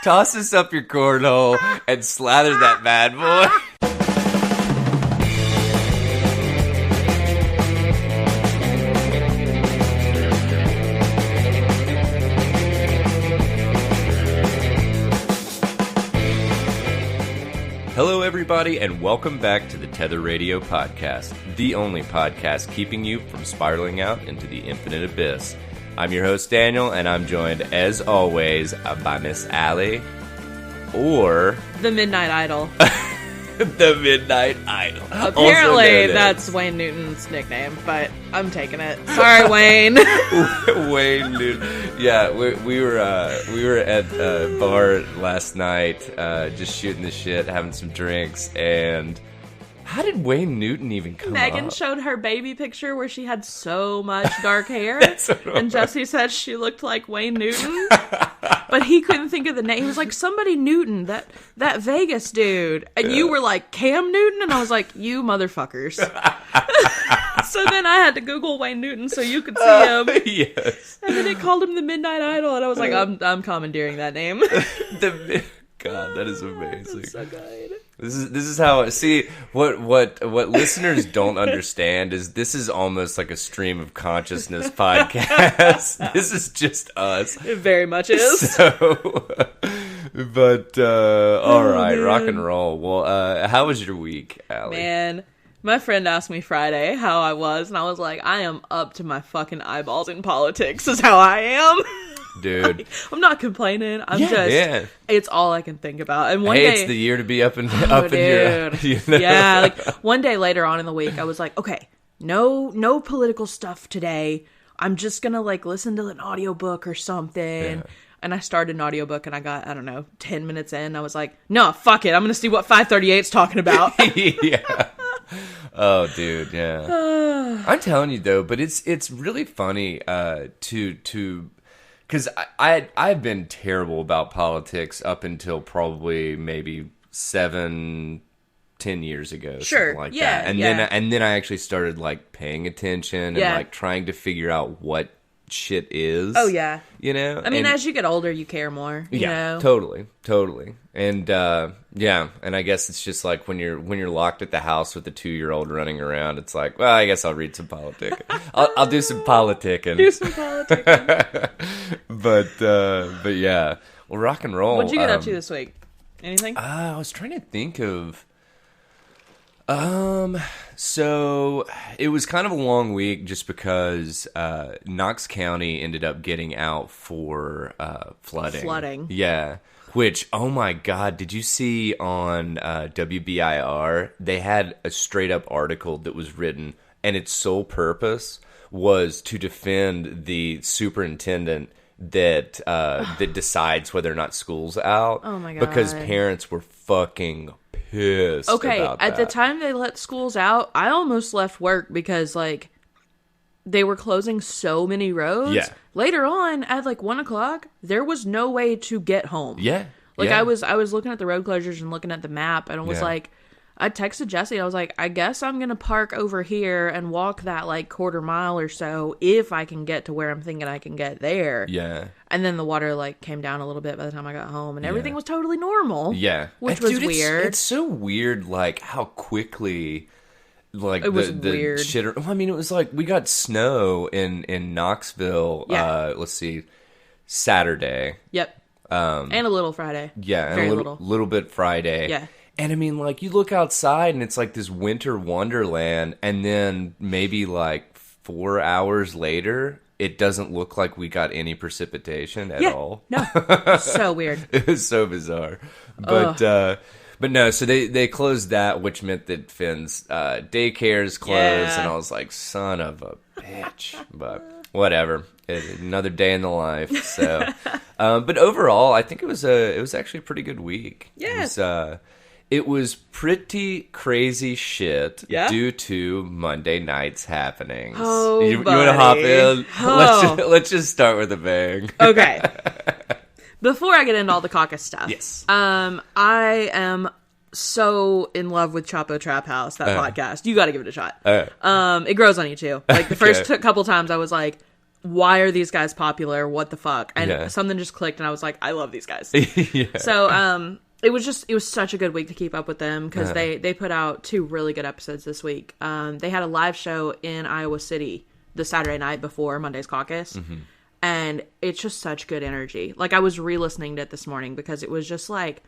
Toss us up your cornhole and slather that bad boy. Hello, everybody, and welcome back to the Tether Radio Podcast, the only podcast keeping you from spiraling out into the infinite abyss. I'm your host, Daniel, and I'm joined, as always, by Miss Allie, or... The Midnight Idol. The Midnight Idol. Apparently, that's Wayne Newton's nickname, but I'm taking it. Sorry, Wayne. Wayne Newton. Yeah, we were at a bar last night, just shooting the shit, having some drinks, and how did Wayne Newton even come Megan up? showed her baby picture where she had so much dark hair, and Jesse said she looked like Wayne Newton, but he couldn't think of the name. He was like, somebody Newton, that Vegas dude, and you were like, Cam Newton, and I was like, you motherfuckers. So then I had to Google Wayne Newton so you could see him. Yes. And then it called him the Midnight Idol, and I was like, I'm commandeering that name. God, that is amazing. That's so good. This is how, see, what listeners don't understand is this is almost like a stream of consciousness podcast. This is just us. It very much is. So, but all right, man. Rock and roll. Well, how was your week, Allie? Man, my friend asked me Friday how I was, and I was like, I am up to my fucking eyeballs in politics is how I am. Dude, I'm not complaining. It's all I can think about. And one day, it's the year to be up in your, you know? Yeah, like one day later on in the week, I was like, okay, no political stuff today. I'm just gonna like listen to an audiobook or something. Yeah. And I started an audiobook and I got, I don't know, 10 minutes in. I was like, no, fuck it. I'm gonna see what 538's talking about. Yeah. Oh, dude, yeah. I'm telling you though, but it's really funny to. Because I've been terrible about politics up until probably maybe 7-10 years ago, sure, something like that. And then I actually started like paying attention and like trying to figure out what shit is. Oh yeah, you know. I mean, as you get older, you care more. You know? Totally. And and I guess it's just like when you're locked at the house with the 2-year-old running around, it's like, well, I guess I'll read some politics. I'll do some politicking. But yeah. Well, rock and roll. What'd you get up to this week? Anything? I was trying to think of. So it was kind of a long week just because Knox County ended up getting out for flooding. Yeah. Which, oh my God, did you see on WBIR? They had a straight up article that was written, and its sole purpose was to defend the superintendent that decides whether or not school's out. Oh my God. Because parents were fucking pissed about that. At the time they let schools out, I almost left work because like they were closing so many roads. Yeah. Later on at like 1:00, there was no way to get home. Yeah. Like I was looking at the road closures and looking at the map, and I was like, I texted Jesse. I was like, I guess I'm gonna park over here and walk that like quarter mile or so if I can get to where I'm thinking I can get there. Yeah. And then the water like came down a little bit by the time I got home, and everything was totally normal. Yeah, which was weird. It's so weird, like how quickly, like it was the weird. Shit. I mean, it was like we got snow in Knoxville. Yeah. Let's see, Saturday. Yep. And a little Friday. Yeah, very and a little bit Friday. Yeah. And I mean, like, you look outside and it's like this winter wonderland, and then maybe like 4 hours later, it doesn't look like we got any precipitation at all. No. So weird. It was so bizarre. But no, so they closed that, which meant that Finn's daycare's closed, and I was like, son of a bitch. But whatever. Another day in the life. So, but overall, I think it was actually a pretty good week. Yeah. It was pretty crazy shit due to Monday night's happenings. Oh, you want to hop in? Oh. Let's just start with a bang. Okay. Before I get into all the caucus stuff, yes. I am so in love with Chapo Trap House, that podcast. You got to give it a shot. It grows on you too. Like the first couple times I was like, why are these guys popular? What the fuck? And something just clicked, and I was like, I love these guys. So, it was such a good week to keep up with them, because they put out 2 really good episodes this week. They had a live show in Iowa City the Saturday night before Monday's caucus. Mm-hmm. And it's just such good energy. Like, I was re-listening to it this morning because it was just, like,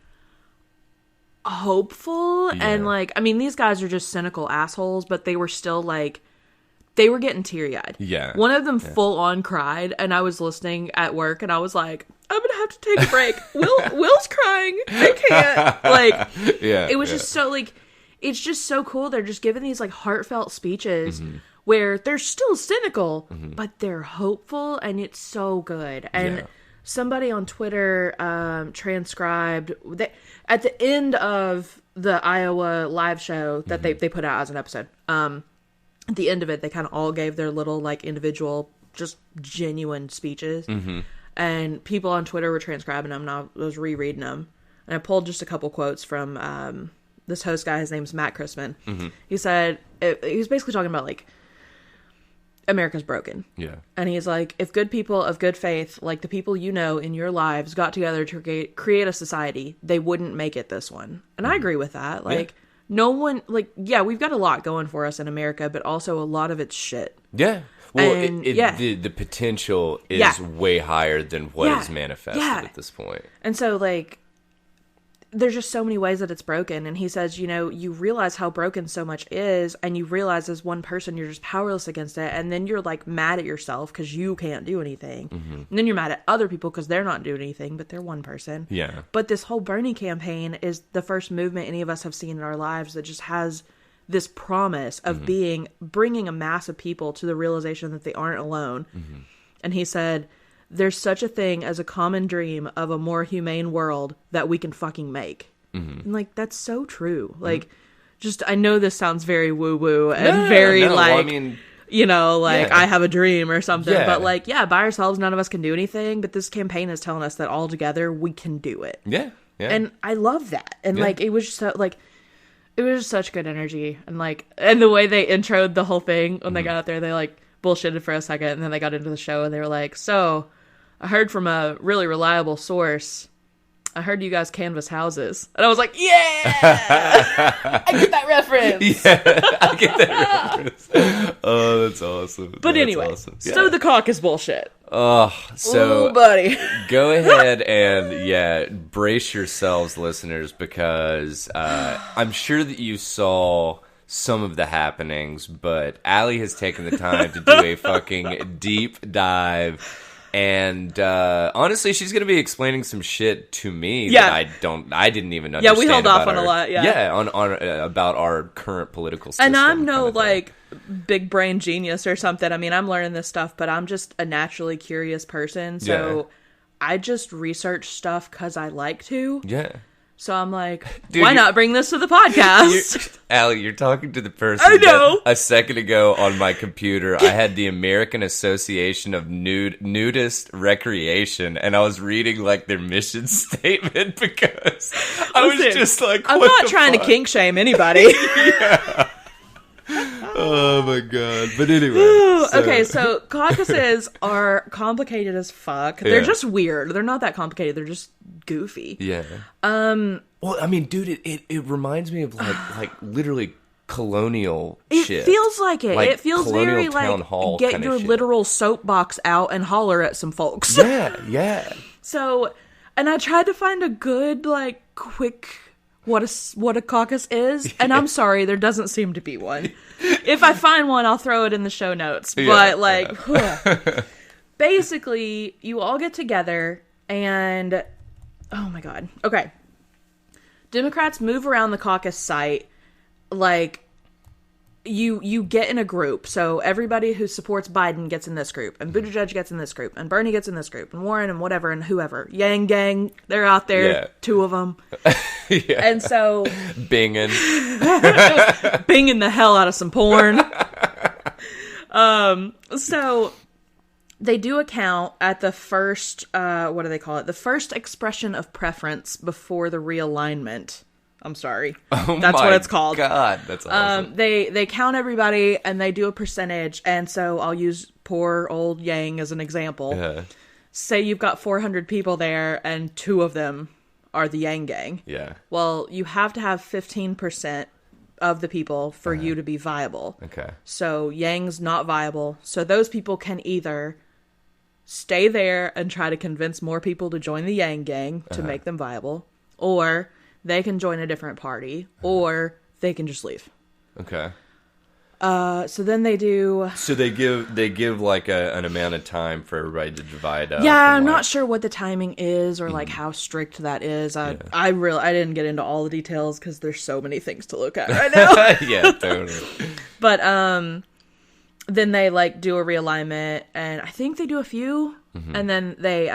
hopeful. Yeah. And, like, I mean, these guys are just cynical assholes, but they were still, like, they were getting teary-eyed. Yeah. One of them full-on cried, and I was listening at work, and I was like, I'm gonna have to take a break. Will's crying. I can't. Like, it was just so, like, it's just so cool. They're just giving these, like, heartfelt speeches. Mm-hmm. Where they're still cynical, but they're hopeful, and it's so good. And somebody on Twitter transcribed that at the end of the Iowa live show that they put out as an episode. At the end of it, they kind of all gave their little, like, individual, just genuine speeches. Mm-hmm. And people on Twitter were transcribing them, and I was rereading them. And I pulled just a couple quotes from this host guy. His name's Matt Chrisman. Mm-hmm. He said, he was basically talking about, like, America's broken. Yeah. And he's like, if good people of good faith, like the people you know in your lives, got together to create a society, they wouldn't make it this one. And I agree with that. Like, no one, like, we've got a lot going for us in America, but also a lot of it's shit. Yeah. Well, the potential is way higher than what is manifested at this point. And so, like, there's just so many ways that it's broken. And he says, you know, you realize how broken so much is, and you realize as one person you're just powerless against it, and then you're, like, mad at yourself because you can't do anything. Mm-hmm. And then you're mad at other people because they're not doing anything, but they're one person. Yeah. But this whole Bernie campaign is the first movement any of us have seen in our lives that just has this promise of bringing a mass of people to the realization that they aren't alone. Mm-hmm. And he said, there's such a thing as a common dream of a more humane world that we can fucking make. Mm-hmm. And, like, that's so true. Like, just, I know this sounds very woo-woo and like, well, I mean, you know, like, I have a dream or something. Yeah. But, like, by ourselves, none of us can do anything. But this campaign is telling us that all together, we can do it. Yeah. Yeah. And I love that. And, like, it was just so, like, it was just such good energy. And, like, and the way they introed the whole thing when they got out there, they, like, bullshitted for a second. And then they got into the show and they were like, so I heard from a really reliable source, I heard you guys canvas houses. And I was like, yeah! I get that reference! Yeah, I get that reference. Oh, that's awesome. But anyway, so the caucus bullshit. Oh, so ooh, buddy. Go ahead and, brace yourselves, listeners, because I'm sure that you saw some of the happenings, but Allie has taken the time to do a fucking deep dive. And honestly, she's going to be explaining some shit to me that I didn't even understand. Yeah, we held off on a lot. Yeah, on about our current political system. And I'm no like big brain genius or something. I mean, I'm learning this stuff, but I'm just a naturally curious person. So I just research stuff because I like to. Yeah. So I'm like, dude, why not bring this to the podcast? Allie, you're talking to the person I know. That a second ago on my computer, I had the American Association of Nudist Recreation, and I was reading, like, their mission statement because I was just like, what I'm not trying to kink shame anybody. Yeah. Oh my god. But anyway. Okay, so caucuses are complicated as fuck. They're just weird. They're not that complicated. They're just goofy. Yeah. Well, I mean, dude, it reminds me of like literally colonial shit. It feels like it. Like it feels very like get your literal soapbox out and holler at some folks. Yeah, yeah. So, and I tried to find a good, like, quick what a caucus is, and I'm sorry, there doesn't seem to be one. If I find one, I'll throw it in the show notes. But basically, you all get together and oh my god. Okay. Democrats move around the caucus site like you get in a group. So everybody who supports Biden gets in this group, and Buttigieg gets in this group, and Bernie gets in this group, and Warren and whatever and whoever. Yang gang, they're out there, 2 of them. Yeah. And so binging the hell out of some porn. So they do a count at the first, what do they call it? The first expression of preference before the realignment I'm sorry. Oh that's what it's called. God, that's awesome. They count everybody and they do a percentage. And so I'll use poor old Yang as an example. Yeah. Say you've got 400 people there and 2 of them are the Yang gang. Yeah. Well, you have to have 15% of the people for you to be viable. Okay. So Yang's not viable. So those people can either stay there and try to convince more people to join the Yang gang to make them viable, or they can join a different party, or they can just leave. Okay. So then they do. So they give like an amount of time for everybody to divide up. Yeah, I'm not sure what the timing is or like how strict that is. I didn't get into all the details because there's so many things to look at right now. Yeah, totally. But then they like do a realignment, and I think they do a few, and then they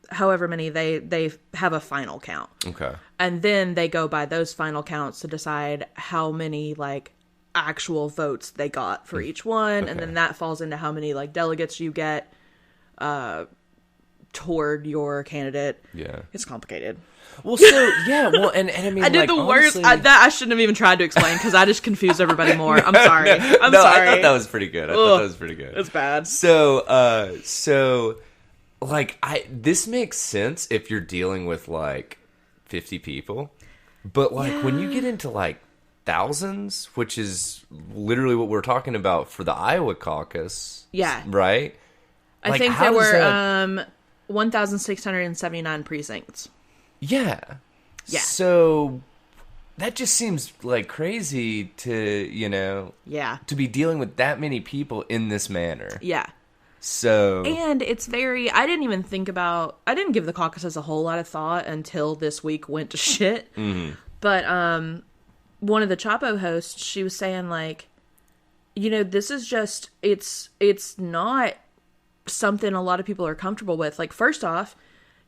however many they have a final count. Okay. And then they go by those final counts to decide how many like actual votes they got for each one, and then that falls into how many like delegates you get toward your candidate. Yeah, it's complicated. Well, so yeah, well, and I mean, I did like, the honestly... worst. I shouldn't have even tried to explain because I just confused everybody more. I'm sorry. I'm sorry. I thought that was pretty good. It's bad. So like this makes sense if you're dealing with like 50 people, but like when you get into like thousands, which is literally what we're talking about for the Iowa caucus. Yeah. Right? I think there were 1,679 precincts. Yeah. Yeah. So that just seems like crazy to, to be dealing with that many people in this manner. Yeah. So. And it's I didn't give the caucuses a whole lot of thought until this week went to shit. Mm-hmm. But, one of the Chapo hosts, she was saying like, this is just, it's not something a lot of people are comfortable with. Like, first off,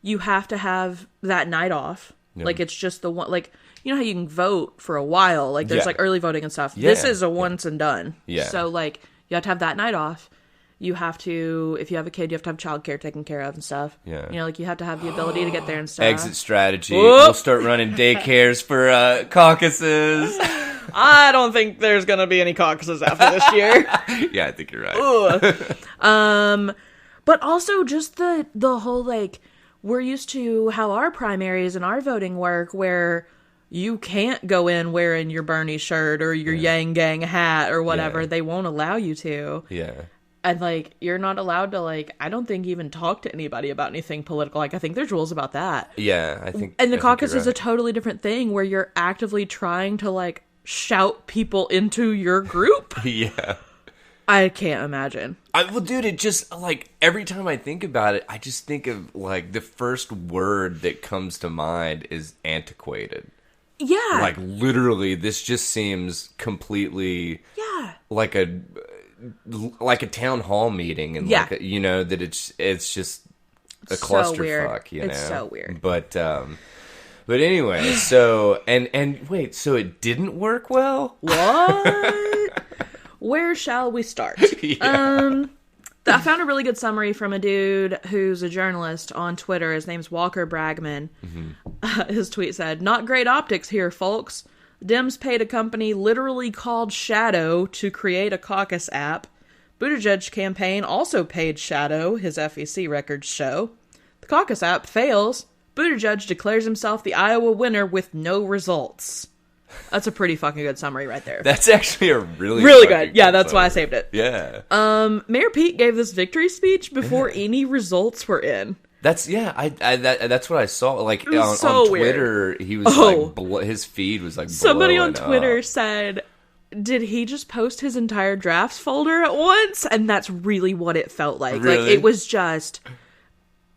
you have to have that night off. Yeah. Like, it's just the one, like, you know how you can vote for a while? Like, there's like early voting and stuff. Yeah. This is a once and done. Yeah. So like, you have to have that night off. You have to, if you have a kid, you have to have childcare taken care of and stuff. Yeah. Like, you have to have the ability to get there and stuff. Exit strategy. Whoop. We'll start running daycares for caucuses. I don't think there's going to be any caucuses after this year. Yeah, I think you're right. But also just the whole, like, we're used to how our primaries and our voting work, where you can't go in wearing your Bernie shirt or your Yang Gang hat or whatever. Yeah. They won't allow you to. Yeah. And, like, you're not allowed to, like, I don't think even talk to anybody about anything political. Like, I think there's rules about that. Yeah, I think. And the caucus is a totally different thing where you're actively trying to, like, shout people into your group. Yeah. I can't imagine. Well, dude, it just, like, every time I think about it, I just think of, like, the first word that comes to mind is antiquated. Yeah. Like, literally, this just seems completely... Yeah. Like a town hall meeting, and like that it's just a clusterfuck. It's so weird. But anyway, so and wait, so it didn't work well? What? Where shall we start? Yeah. I found a really good summary from a dude who's a journalist on Twitter. His name's Walker Bragman. Mm-hmm. His tweet said, "Not great optics here, folks. Dems paid a company literally called Shadow to create a caucus app. Buttigieg campaign also paid Shadow, his FEC records show. The caucus app fails. Buttigieg declares himself the Iowa winner with no results." That's a pretty fucking good summary right there. That's actually a really good. Yeah, that's why I saved it. Yeah. Mayor Pete gave this victory speech before any results were in. That's that's what I saw. Like on Twitter, weird. He was like his feed was like somebody on Twitter said, "Did he just post his entire drafts folder at once?" And that's really what it felt like. Really? Like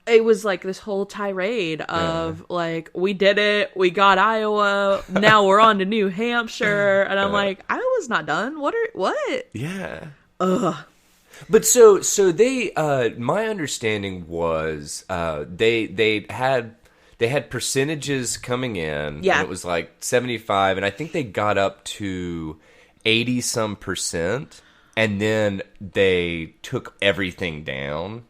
it was like this whole tirade of like, we did it, we got Iowa, now we're on to New Hampshire, and I'm like, Iowa's not done. What? Yeah. Ugh. But so they my understanding was they had percentages coming in. Yeah. And it was like 75, and I think they got up to 80 some percent, and then they took everything down.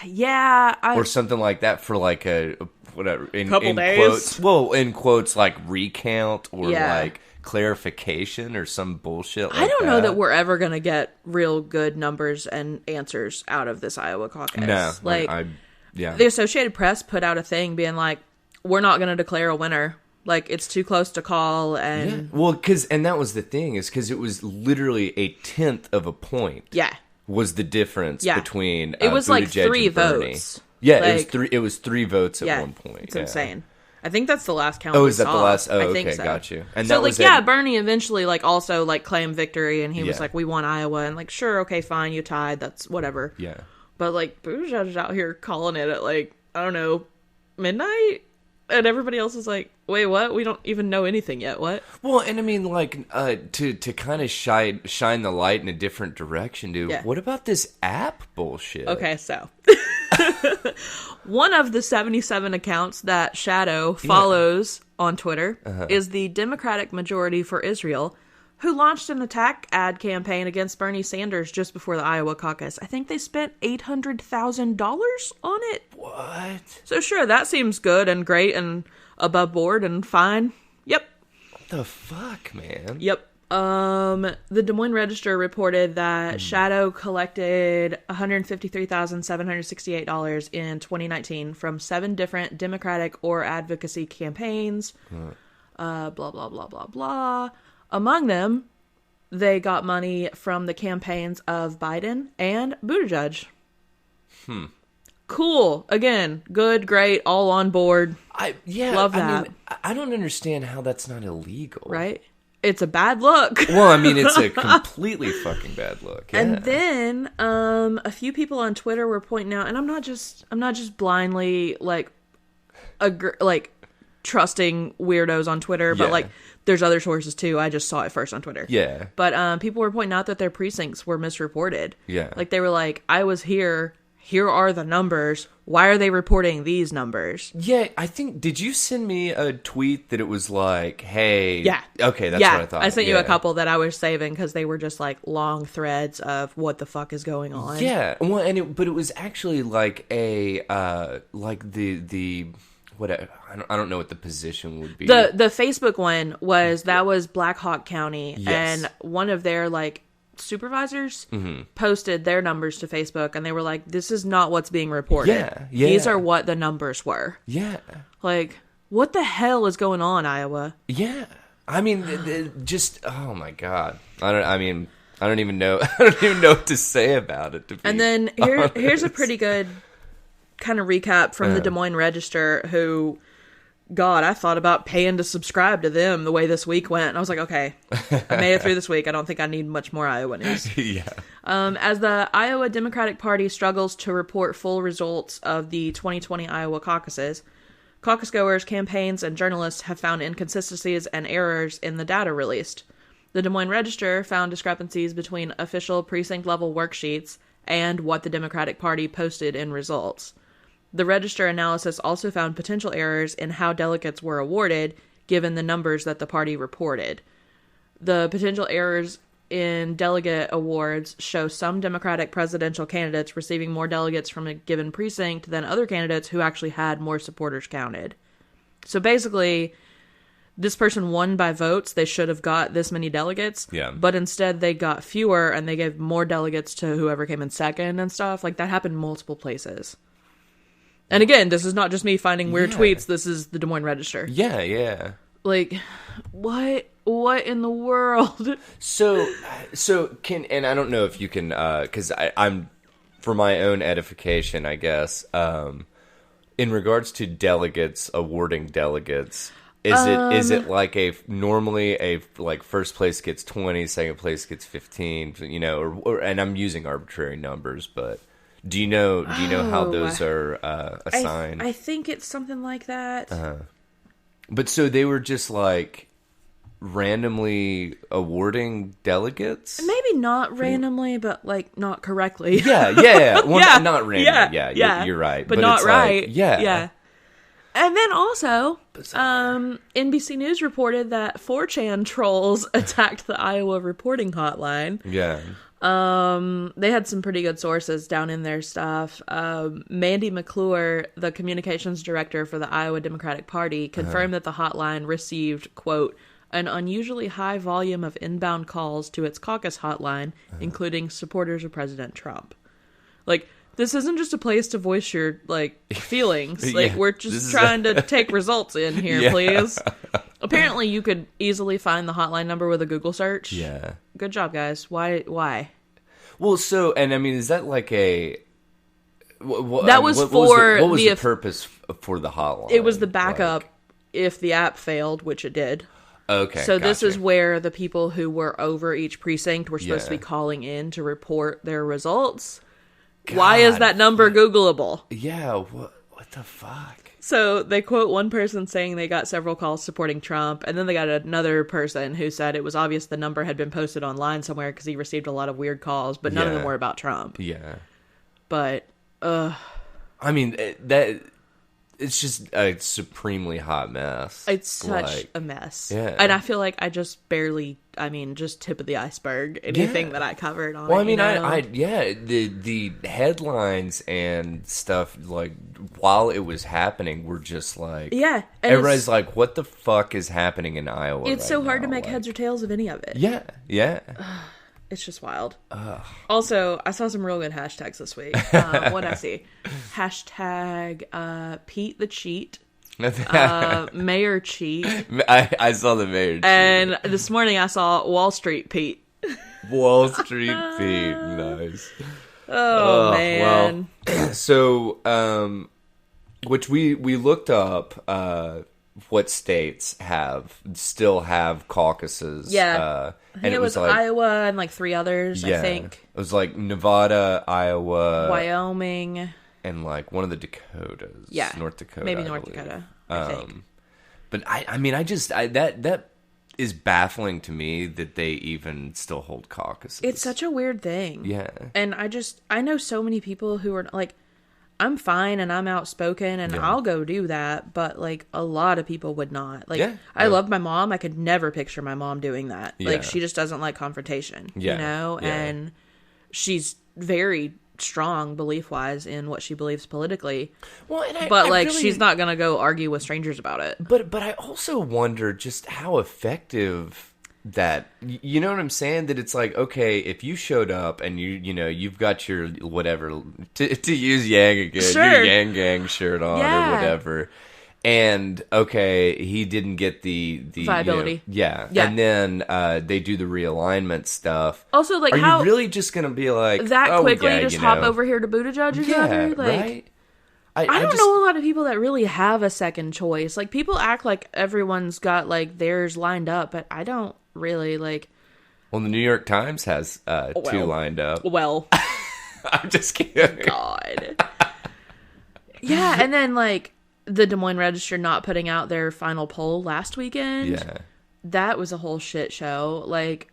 Yeah. Or something like that for like a whatever. Couple days. Quotes, well, in quotes, like recount or like clarification or some bullshit like that. I don't know that we're ever going to get real good numbers and answers out of this Iowa caucus. No. Like, yeah. The Associated Press put out a thing being like, we're not going to declare a winner. Like, it's too close to call. And yeah. Well, and that was the thing, is because it was literally 1/10 of a point. Yeah. Was the difference between it was Buttigieg like 3 and Bernie. votes. Yeah, like, it was 3 votes at one point. It's insane. I think that's the last count. Oh, is that the last? Oh, I think okay, so. Got you. And so, that like, was Bernie eventually, like, also, like, claimed victory, and he was like, we won Iowa, and, like, sure, okay, fine, you tied, that's whatever. Yeah. But, like, Buttigieg is out here calling it at, like, I don't know, midnight? And everybody else is like, wait, what? We don't even know anything yet, what? Well, and I mean, like, to kind of shine the light in a different direction, dude, what about this app bullshit? Okay, so... One of the 77 accounts that Shadow follows on Twitter is the Democratic Majority for Israel, who launched an attack ad campaign against Bernie Sanders just before the Iowa caucus. I think they spent $800,000 on it. What? So sure, that seems good and great and above board and fine. Yep. What the fuck, man? Yep. The Des Moines Register reported that Shadow collected $153,768 in 2019 from 7 different Democratic or advocacy campaigns. Blah, blah, blah, blah, blah. Among them, they got money from the campaigns of Biden and Buttigieg. Cool. Again, good, great, all on board. Love that. I mean, I don't understand how that's not illegal. Right? It's a bad look. Well, I mean, it's a completely fucking bad look. Yeah. And then a few people on Twitter were pointing out, and I'm not just blindly like trusting weirdos on Twitter, but like there's other sources too. I just saw it first on Twitter. Yeah. But people were pointing out that their precincts were misreported. Yeah. Like they were like, I was here. Here are the numbers. Why are they reporting these numbers? Yeah, I think, did you send me a tweet that it was like, hey... Yeah. Okay, that's what I thought. I sent you a couple that I was saving because they were just like long threads of what the fuck is going on. Yeah, well, but it was actually like a, like the what, I don't know what the position would be. The Facebook one was, that was Black Hawk County, and one of their like supervisors posted their numbers to Facebook, and they were like, this is not what's being reported. Yeah. These are what the numbers were. Yeah. Like, what the hell is going on, Iowa? Yeah. I mean, just, oh my God. I don't even know what to say about it, to be And then here's a pretty good kind of recap from the Des Moines Register, who, God, I thought about paying to subscribe to them the way this week went. And I was like, okay, I made it through this week. I don't think I need much more Iowa news. Yeah. As the Iowa Democratic Party struggles to report full results of the 2020 Iowa caucuses, caucus goers, campaigns, and journalists have found inconsistencies and errors in the data released. The Des Moines Register found discrepancies between official precinct-level worksheets and what the Democratic Party posted in results. The Register analysis also found potential errors in how delegates were awarded, given the numbers that the party reported. The potential errors in delegate awards show some Democratic presidential candidates receiving more delegates from a given precinct than other candidates who actually had more supporters counted. So basically, this person won by votes. They should have got this many delegates. Yeah. But instead they got fewer, and they gave more delegates to whoever came in second and stuff. Like, that happened multiple places. And again, this is not just me finding weird tweets. This is the Des Moines Register. Yeah, yeah. Like, what in the world? So and I don't know if you can, because I'm, for my own edification, I guess, in regards to delegates, awarding delegates, is it like normally a like first place gets 20, second place gets 15, you know, or and I'm using arbitrary numbers, but do you know how those are assigned? I think it's something like that. But so they were just like randomly awarding delegates? Maybe not randomly, but like not correctly. Yeah. Well, not randomly. Yeah. You're right. But not right. Like, yeah. And then also, NBC News reported that 4chan trolls attacked the Iowa reporting hotline. Yeah. They had some pretty good sources down in their stuff. Mandy McClure, the communications director for the Iowa Democratic Party, confirmed that the hotline received, quote, an unusually high volume of inbound calls to its caucus hotline, including supporters of President Trump. Like, this isn't just a place to voice your, like, feelings. Like, we're just trying to take results in here, please. Apparently, you could easily find the hotline number with a Google search. Yeah. Good job, guys. Why? Well, so, and I mean, is that like a... What was the purpose for the hotline? It was the backup if the app failed, which it did. Okay, so this is where the people who were over each precinct were supposed to be calling in to report their results. God, why is that number Googleable? Yeah, what the fuck? So they quote one person saying they got several calls supporting Trump, and then they got another person who said it was obvious the number had been posted online somewhere because he received a lot of weird calls, but none of them were about Trump. Yeah. But, I mean, it's just a supremely hot mess. It's such a mess. Yeah. And I feel like I just barely, just tip of the iceberg, anything that I covered on it. Well, I mean, the headlines and stuff, like, while it was happening, were just like... Yeah. Everybody's like, what the fuck is happening in Iowa It's so hard to make heads or tails of any of it. Yeah, yeah. It's just wild. Also, I saw some real good hashtags this week. What'd I see? Hashtag Pete the Cheat. Mayor Cheat. I saw the Mayor Cheat. And this morning I saw Wall Street Pete. Wall Street Pete. Nice. Oh, man. Well, so, which we looked up what states still have caucuses. Yeah. I think it was like, Iowa and like 3 others, I think. It was like Nevada, Iowa, Wyoming, and like one of the Dakotas. Yeah. North Dakota. Maybe North Dakota, I think. But I mean, that is baffling to me that they even still hold caucuses. It's such a weird thing. Yeah. And I know so many people who are like, I'm fine and I'm outspoken and I'll go do that, but like a lot of people would not. Like I love my mom. I could never picture my mom doing that. Yeah. Like she just doesn't like confrontation, you know? Yeah. And she's very strong belief-wise in what she believes politically. Well, and she's not going to go argue with strangers about it. But I also wonder just how effective that, you know what I'm saying, that it's like, okay, if you showed up and you've got your whatever, to use Yang again, your Yang Gang shirt on or whatever, and okay, he didn't get the viability, and then they do the realignment stuff. Also, like, are you really just gonna be like that quickly just hop over here to Buttigieg or something? Like, right? I don't know a lot of people that really have a second choice. Like, people act like everyone's got like theirs lined up, but I don't really like. Well, the New York Times has 2 lined up. Well, I'm just kidding. God. Yeah, and then like the Des Moines Register not putting out their final poll last weekend. Yeah, that was a whole shit show. Like,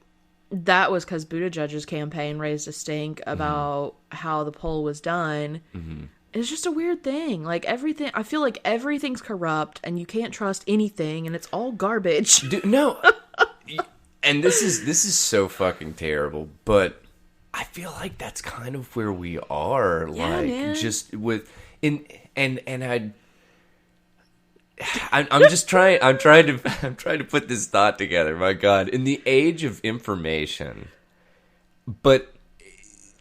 that was because Buttigieg's campaign raised a stink about how the poll was done. Mm-hmm. It's just a weird thing. Like, everything, I feel like everything's corrupt and you can't trust anything and it's all garbage. Dude, no. And this is so fucking terrible, but I feel like that's kind of where we are. Yeah, like, man. Just with I'm trying to put this thought together. My God, in the age of information, but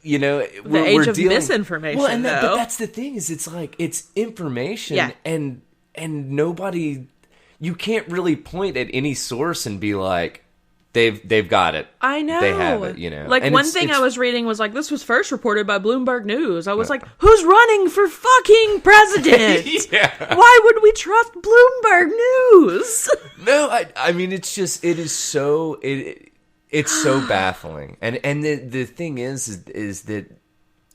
the age of misinformation. Well, but that's the thing, is it's like, it's information, and nobody, you can't really point at any source and be like, they've got it. I know. They have it, Like, and one thing I was reading was like, this was first reported by Bloomberg News. I was like, who's running for fucking president? Why would we trust Bloomberg News? No, I mean, it's so baffling. And the thing is that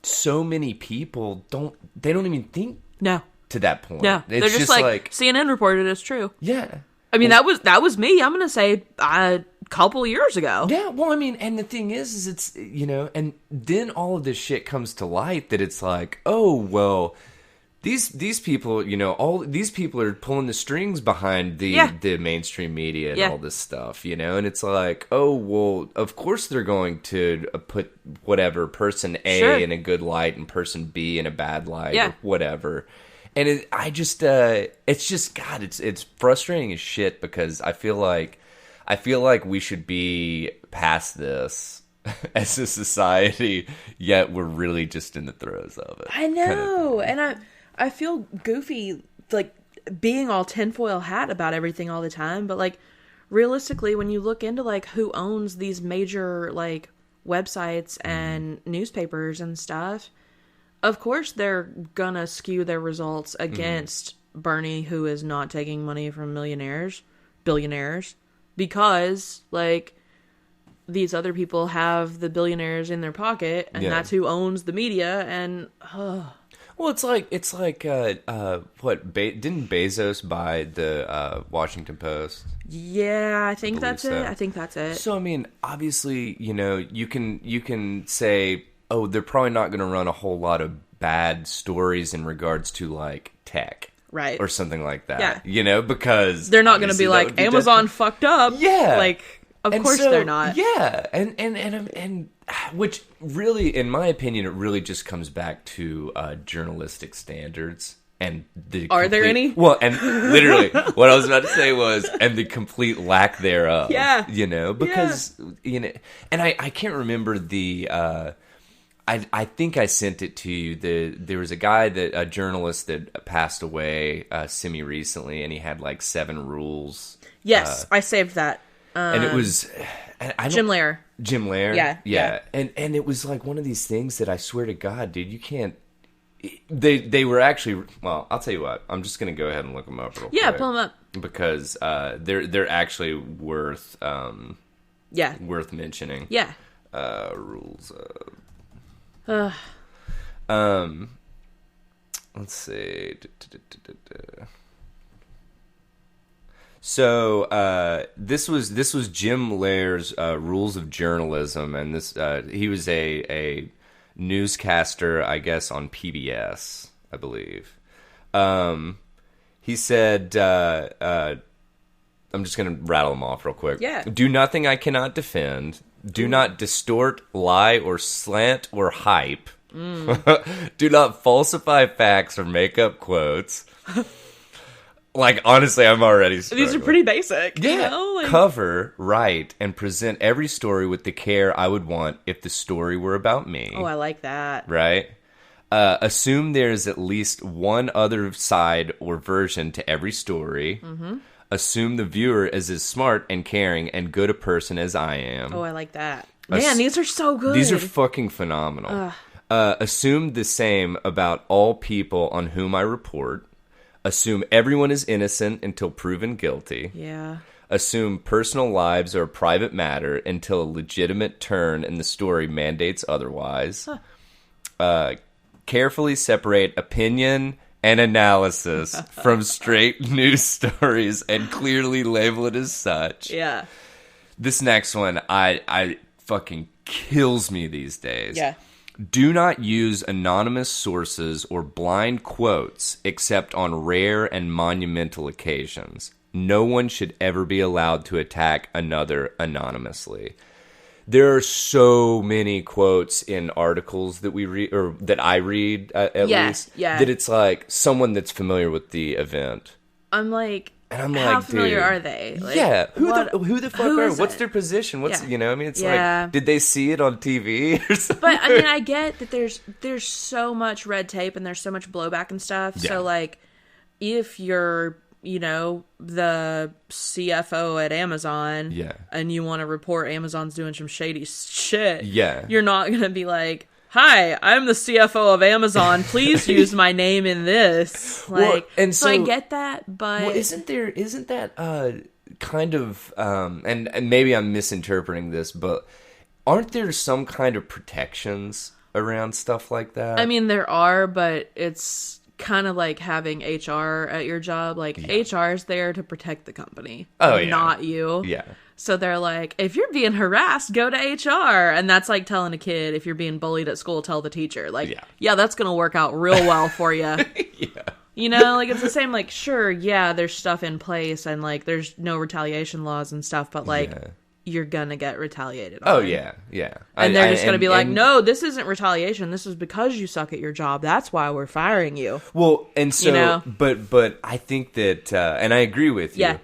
so many people don't even think to that point. No, they're just like CNN reported it's true. Yeah. I mean, that was me. I'm going to say a couple years ago. Yeah, well, I mean, and the thing is it's, and then all of this shit comes to light that it's like, oh, well, these people, you know, all these people are pulling the strings behind the mainstream media and all this stuff, you know, and it's like, oh, well, of course they're going to put whatever person A in a good light and person B in a bad light or whatever. And it's just, God, it's frustrating as shit because I feel like we should be past this as a society, yet we're really just in the throes of it. I know, kind of. And I feel goofy, like, being all tinfoil hat about everything all the time, but, like, realistically, when you look into, like, who owns these major, like, websites and newspapers and stuff, of course they're gonna skew their results against Bernie, who is not taking money from billionaires, because, like, these other people have the billionaires in their pocket, and that's who owns the media, and, Well, it's like what? Didn't Bezos buy the Washington Post? Yeah, I think that's it. I think that's it. So I mean, obviously, you know, you can say, oh, they're probably not going to run a whole lot of bad stories in regards to like tech, right, or something like that. Yeah, you know, because they're not going to be like Amazon fucked up. Yeah, like of course they're not. Yeah, and which really, in my opinion, it really just comes back to journalistic standards. And are there any? Well, and literally, what I was about to say was, and the complete lack thereof. Yeah. You know, because, you know, and I can't remember the, I think I sent it to you. There was a journalist that passed away semi-recently, and he had like 7 rules. Yes, I saved that. And it was... Jim Lehrer. Jim Lehrer? Yeah. And it was like one of these things that I swear to God, dude, you can't... They were actually... Well, I'll tell you what. I'm just going to go ahead and look them up real quick. Yeah, pull them up. Because they're actually worth... worth mentioning. Yeah. Rules of... Let's see... So this was Jim Lehrer's Rules of Journalism, and this he was a newscaster, I guess, on PBS, I believe. He said, I'm just going to rattle them off real quick. Yeah. Do nothing I cannot defend. Do not distort, lie, or slant or hype. Do not falsify facts or make up quotes. Like, honestly, I'm already struggling. These are pretty basic. Yeah. You know? Like... Cover, write, and present every story with the care I would want if the story were about me. Oh, I like that. Right? Assume there's at least one other side or version to every story. Mm-hmm. Assume the viewer is as smart and caring and good a person as I am. Oh, I like that. Man, these are so good. These are fucking phenomenal. Assume the same about all people on whom I report. Assume everyone is innocent until proven guilty. Yeah. Assume personal lives are a private matter until a legitimate turn in the story mandates otherwise. Carefully separate opinion and analysis from straight news stories and clearly label it as such. Yeah. This next one, I fucking kills me these days. Yeah. Do not use anonymous sources or blind quotes except on rare and monumental occasions. No one should ever be allowed to attack another anonymously. There are so many quotes in articles that we read, or that I read at least, that it's like someone that's familiar with the event. I'm like, how familiar are they? Like, yeah, who the fuck are? What's their position? What's you know? I mean, it's like, did they see it on TV or something? But I mean, I get that there's so much red tape and there's so much blowback and stuff. Yeah. So like, if you're the CFO at Amazon, and you want to report Amazon's doing some shady shit, you're not gonna be like, hi, I'm the CFO of Amazon. Please use my name in this. Like, and so I get that, but isn't that kind of and maybe I'm misinterpreting this, but aren't there some kind of protections around stuff like that? I mean, there are, but it's kind of like having HR at your job. Like, HR is there to protect the company. Oh, not you. Yeah. So they're like, if you're being harassed, go to HR. And that's like telling a kid, if you're being bullied at school, tell the teacher. Like, yeah that's going to work out real well for you. Yeah. You know, like, it's the same, like, sure, yeah, there's stuff in place and, like, there's no retaliation laws and stuff, but, like, you're gonna get retaliated on. Oh, yeah. And they're just gonna be like, no, this isn't retaliation. This is because you suck at your job. That's why we're firing you. Well, and so, you know? but I think that, and I agree with you,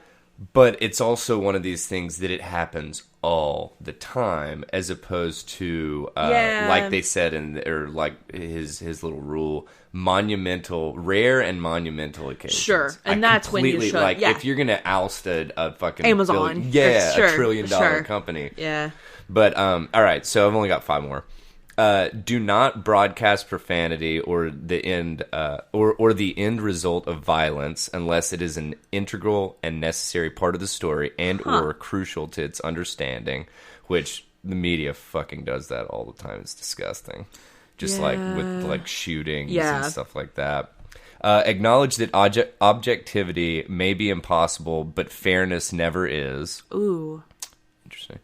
but it's also one of these things that it happens all the time, as opposed to, like they said or like his little rule, rare and monumental occasions. Sure, and that's when you should. Like, if you're gonna oust a fucking Amazon, a $1 trillion company. Yeah. But all right, so I've only got 5 more. Do not broadcast profanity or the end or the end result of violence unless it is an integral and necessary part of the story and or crucial to its understanding, which the media fucking does that all the time. It's disgusting. Just like with like shootings and stuff like that. Acknowledge that objectivity may be impossible, but fairness never is. Ooh. Interesting.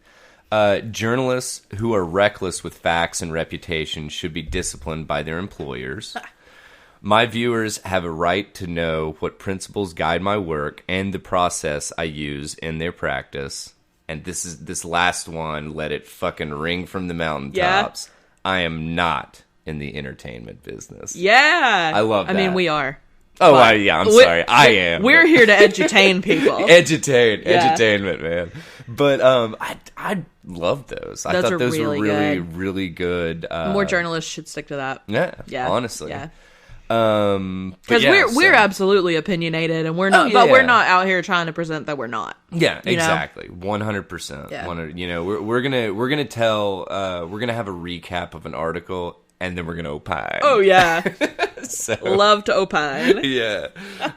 Journalists who are reckless with facts and reputation should be disciplined by their employers. My viewers have a right to know what principles guide my work and the process I use in their practice. And this last one, let it fucking ring from the mountaintops. I am not in the entertainment business. Yeah. I love that. I mean, we are. Oh, I'm sorry. I am. We're here to edutain people. Edutainment, man. But I love those. I thought those were really, really good. More journalists should stick to that. Yeah. Honestly. Yeah. Because we're absolutely opinionated, and we're not, but we're not out here trying to present that we're not. Yeah, exactly, 100%. Yeah. You know, we're gonna tell, we're gonna have a recap of an article, and then we're gonna opine. Oh yeah, so, love to opine. Yeah.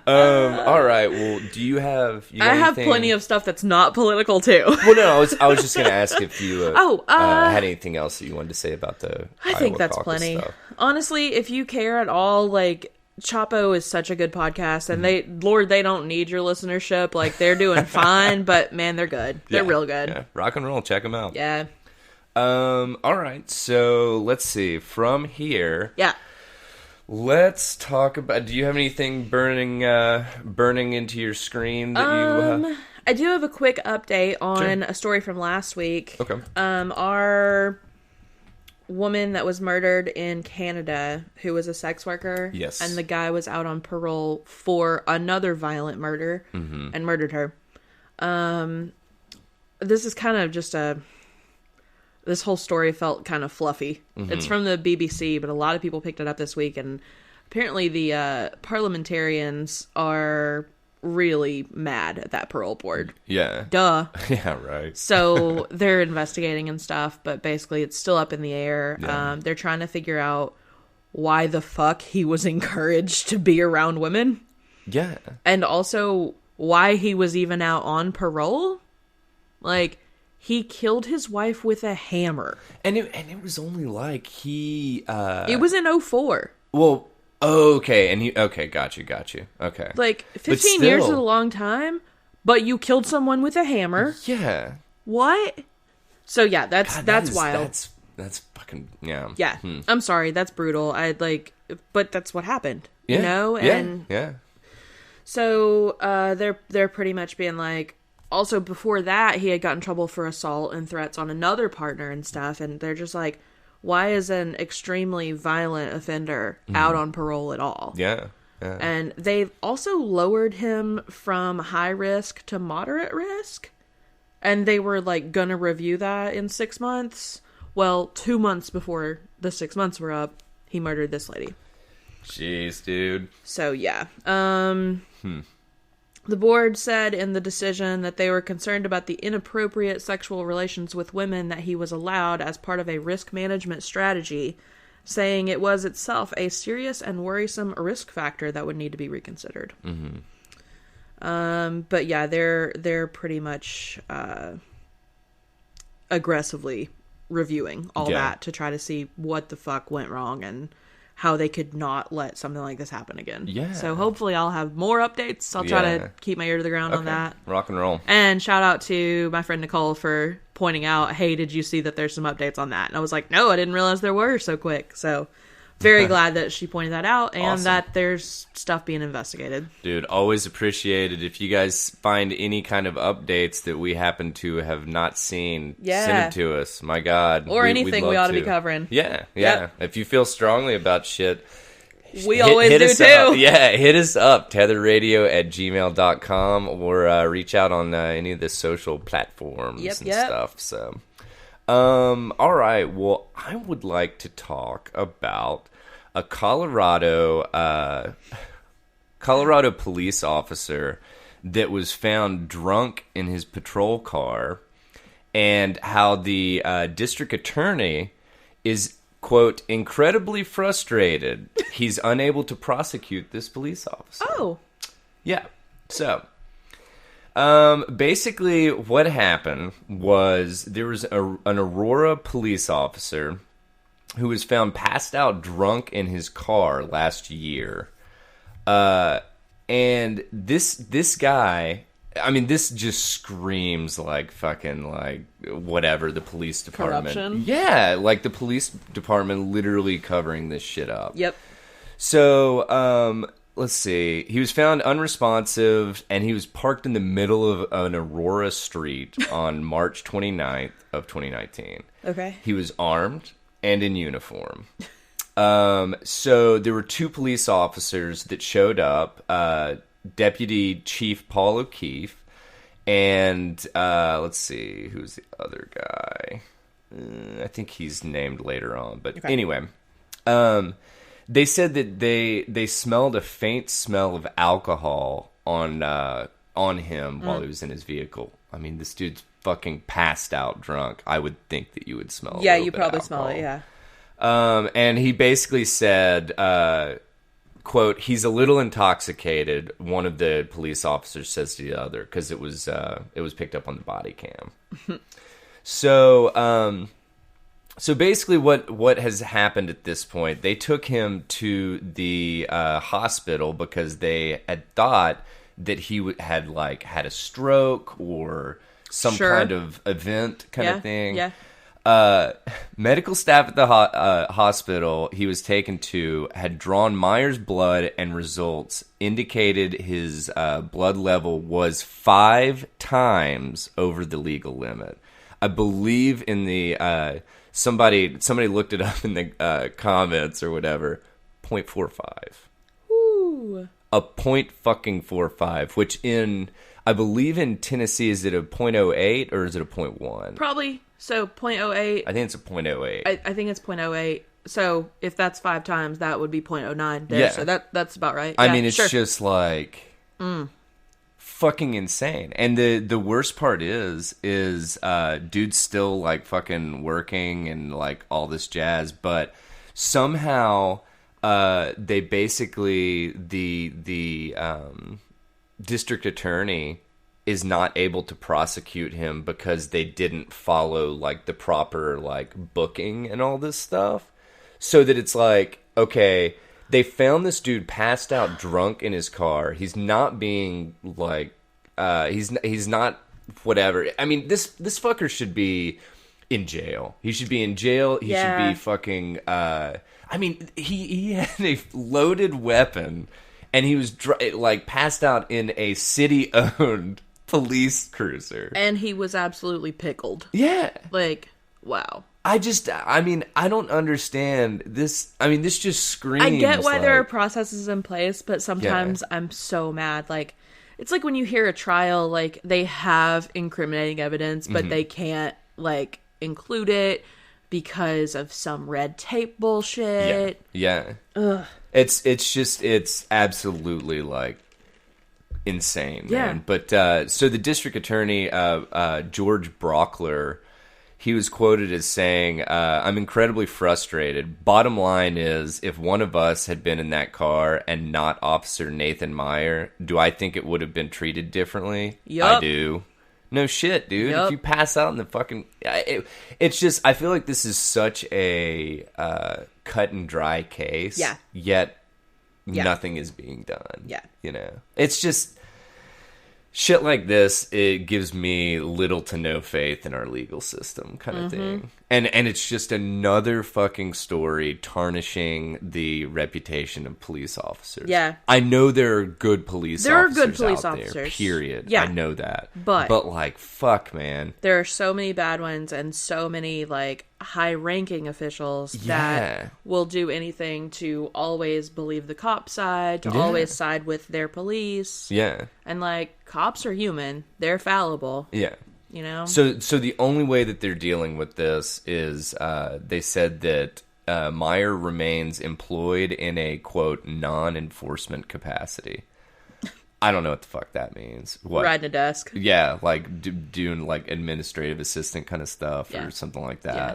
All right. Well, do you have? I have plenty of stuff that's not political too. Well, no, I was just gonna ask if you had anything else that you wanted to say about the. I think that's plenty. Stuff. Honestly, if you care at all, like, Chapo is such a good podcast, and they don't need your listenership. Like, they're doing fine, but man, they're good. They're real good. Yeah. Rock and roll. Check them out. Yeah. All right. So let's see. From here. Yeah. Let's talk about. Do you have anything burning into your screen that you? I do have a quick update on a story from last week. Okay. Our woman that was murdered in Canada, who was a sex worker. Yes. And the guy was out on parole for another violent murder and murdered her. This is kind of just this whole story felt kind of fluffy. It's from the BBC, but a lot of people picked it up this week, and apparently the parliamentarians are really mad at that parole board. Yeah. Duh. Yeah, right. So they're investigating and stuff, but basically it's still up in the air. Yeah. They're trying to figure out why the fuck he was encouraged to be around women. Yeah. And also why he was even out on parole. Like, he killed his wife with a hammer. And it was only like he... It was in 2004. Well... Okay, and got you. Okay. Like, 15 years is a long time, but you killed someone with a hammer. Yeah. What? So yeah, that's wild. That's fucking, yeah. Yeah. I'm sorry, that's brutal. But that's what happened. Yeah. You know? And yeah. So they're pretty much being like, also before that he had gotten in trouble for assault and threats on another partner and stuff, and they're just like, why is an extremely violent offender out on parole at all? Yeah. And they've also lowered him from high risk to moderate risk. And they were, like, gonna review that in 6 months. Well, 2 months before the 6 months were up, he murdered this lady. Jeez, dude. So, yeah. The board said in the decision that they were concerned about the inappropriate sexual relations with women that he was allowed as part of a risk management strategy, saying it was itself a serious and worrisome risk factor that would need to be reconsidered. But yeah, they're pretty much aggressively reviewing all that to try to see what the fuck went wrong and how they could not let something like this happen again. Yeah. So hopefully I'll have more updates. I'll try to keep my ear to the ground on that. Rock and roll. And shout out to my friend Nicole for pointing out, hey, did you see that there's some updates on that? And I was like, no, I didn't realize there were so quick. So very glad that she pointed that out and that there's stuff being investigated. Dude, always appreciate it. If you guys find any kind of updates that we happen to have not seen, send it to us. My God. Or anything we ought to be covering. Yeah. Yep. If you feel strongly about shit, we always do too. Hit us up, tetherradio@gmail.com, or reach out on any of the social platforms and stuff. So, all right. Well, I would like to talk about a Colorado police officer that was found drunk in his patrol car, and how the district attorney is, quote, incredibly frustrated. He's unable to prosecute this police officer. Oh. Yeah. So, basically what happened was there was an Aurora police officer who was found passed out drunk in his car last year. And this guy, I mean, this just screams like fucking like whatever, the police department. Corruption? Yeah, like the police department literally covering this shit up. Yep. So, let's see. He was found unresponsive, and he was parked in the middle of an Aurora street on March 29th of 2019. Okay. He was armed and in uniform. So there were two police officers that showed up, Deputy Chief Paul O'Keefe, and let's see, who's the other guy? I think he's named later on, but anyway, they said that they smelled a faint smell of alcohol on him while he was in his vehicle. I mean, this dude's fucking passed out drunk. I would think that you would smell. Yeah, you probably smell it. Yeah. And he basically said, quote, he's a little intoxicated. One of the police officers says to the other, because it was picked up on the body cam. So basically what has happened at this point, they took him to the hospital because they had thought that he had had a stroke or some kind of event of thing. Yeah. Medical staff at the hospital he was taken to had drawn Myers' blood, and results indicated his blood level was 5 times over the legal limit. I believe in the somebody looked it up in the comments or whatever. 0.45. Ooh. A 0.45, which I believe in Tennessee, is it a 0.08 or is it a 0.1? Probably. So 0.08. I think it's a 0.08. I think it's 0.08. So if that's 5 times, that would be 0.09 there. Yeah. So that's about right. I mean, it's just like fucking insane. And the worst part is dude's still like fucking working and like all this jazz, but somehow they basically the district attorney is not able to prosecute him because they didn't follow like the proper like booking and all this stuff. So that it's like, okay, they found this dude passed out drunk in his car. He's not being like he's not whatever. I mean, this fucker should be in jail. He should be in jail. He should be fucking I mean, he had a loaded weapon, and he was passed out in a city-owned police cruiser. And he was absolutely pickled. Yeah. Like, wow. I don't understand this. I mean, this just screams. I get why there are processes in place, but sometimes I'm so mad. Like, it's like when you hear a trial, like, they have incriminating evidence, but they can't, like, include it because of some red tape bullshit. Yeah. Ugh. It's absolutely, like, insane, man. But so the district attorney, George Brockler, he was quoted as saying, I'm incredibly frustrated. Bottom line is, if one of us had been in that car and not Officer Nathan Meyer, do I think it would have been treated differently? Yep. I do. No shit, dude. If you pass out in the fucking... it's just... I feel like this is such a cut and dry case. Yeah. Yet nothing is being done. Yeah. You know? It's just... Shit like this, it gives me little to no faith in our legal system kind of thing. And it's just another fucking story tarnishing the reputation of police officers. Yeah. I know there are good police officers out there, period. Yeah. I know that. But like, fuck, man. There are so many bad ones and so many, like, high-ranking officials that will do anything to always believe the cop side, to always side with their police. Yeah. And, like, cops are human. They're fallible. Yeah. You know? So the only way that they're dealing with this is they said that Meyer remains employed in a, quote, non-enforcement capacity. I don't know what the fuck that means. What? Riding a desk. Yeah, like doing like administrative assistant kind of stuff or something like that. Yeah.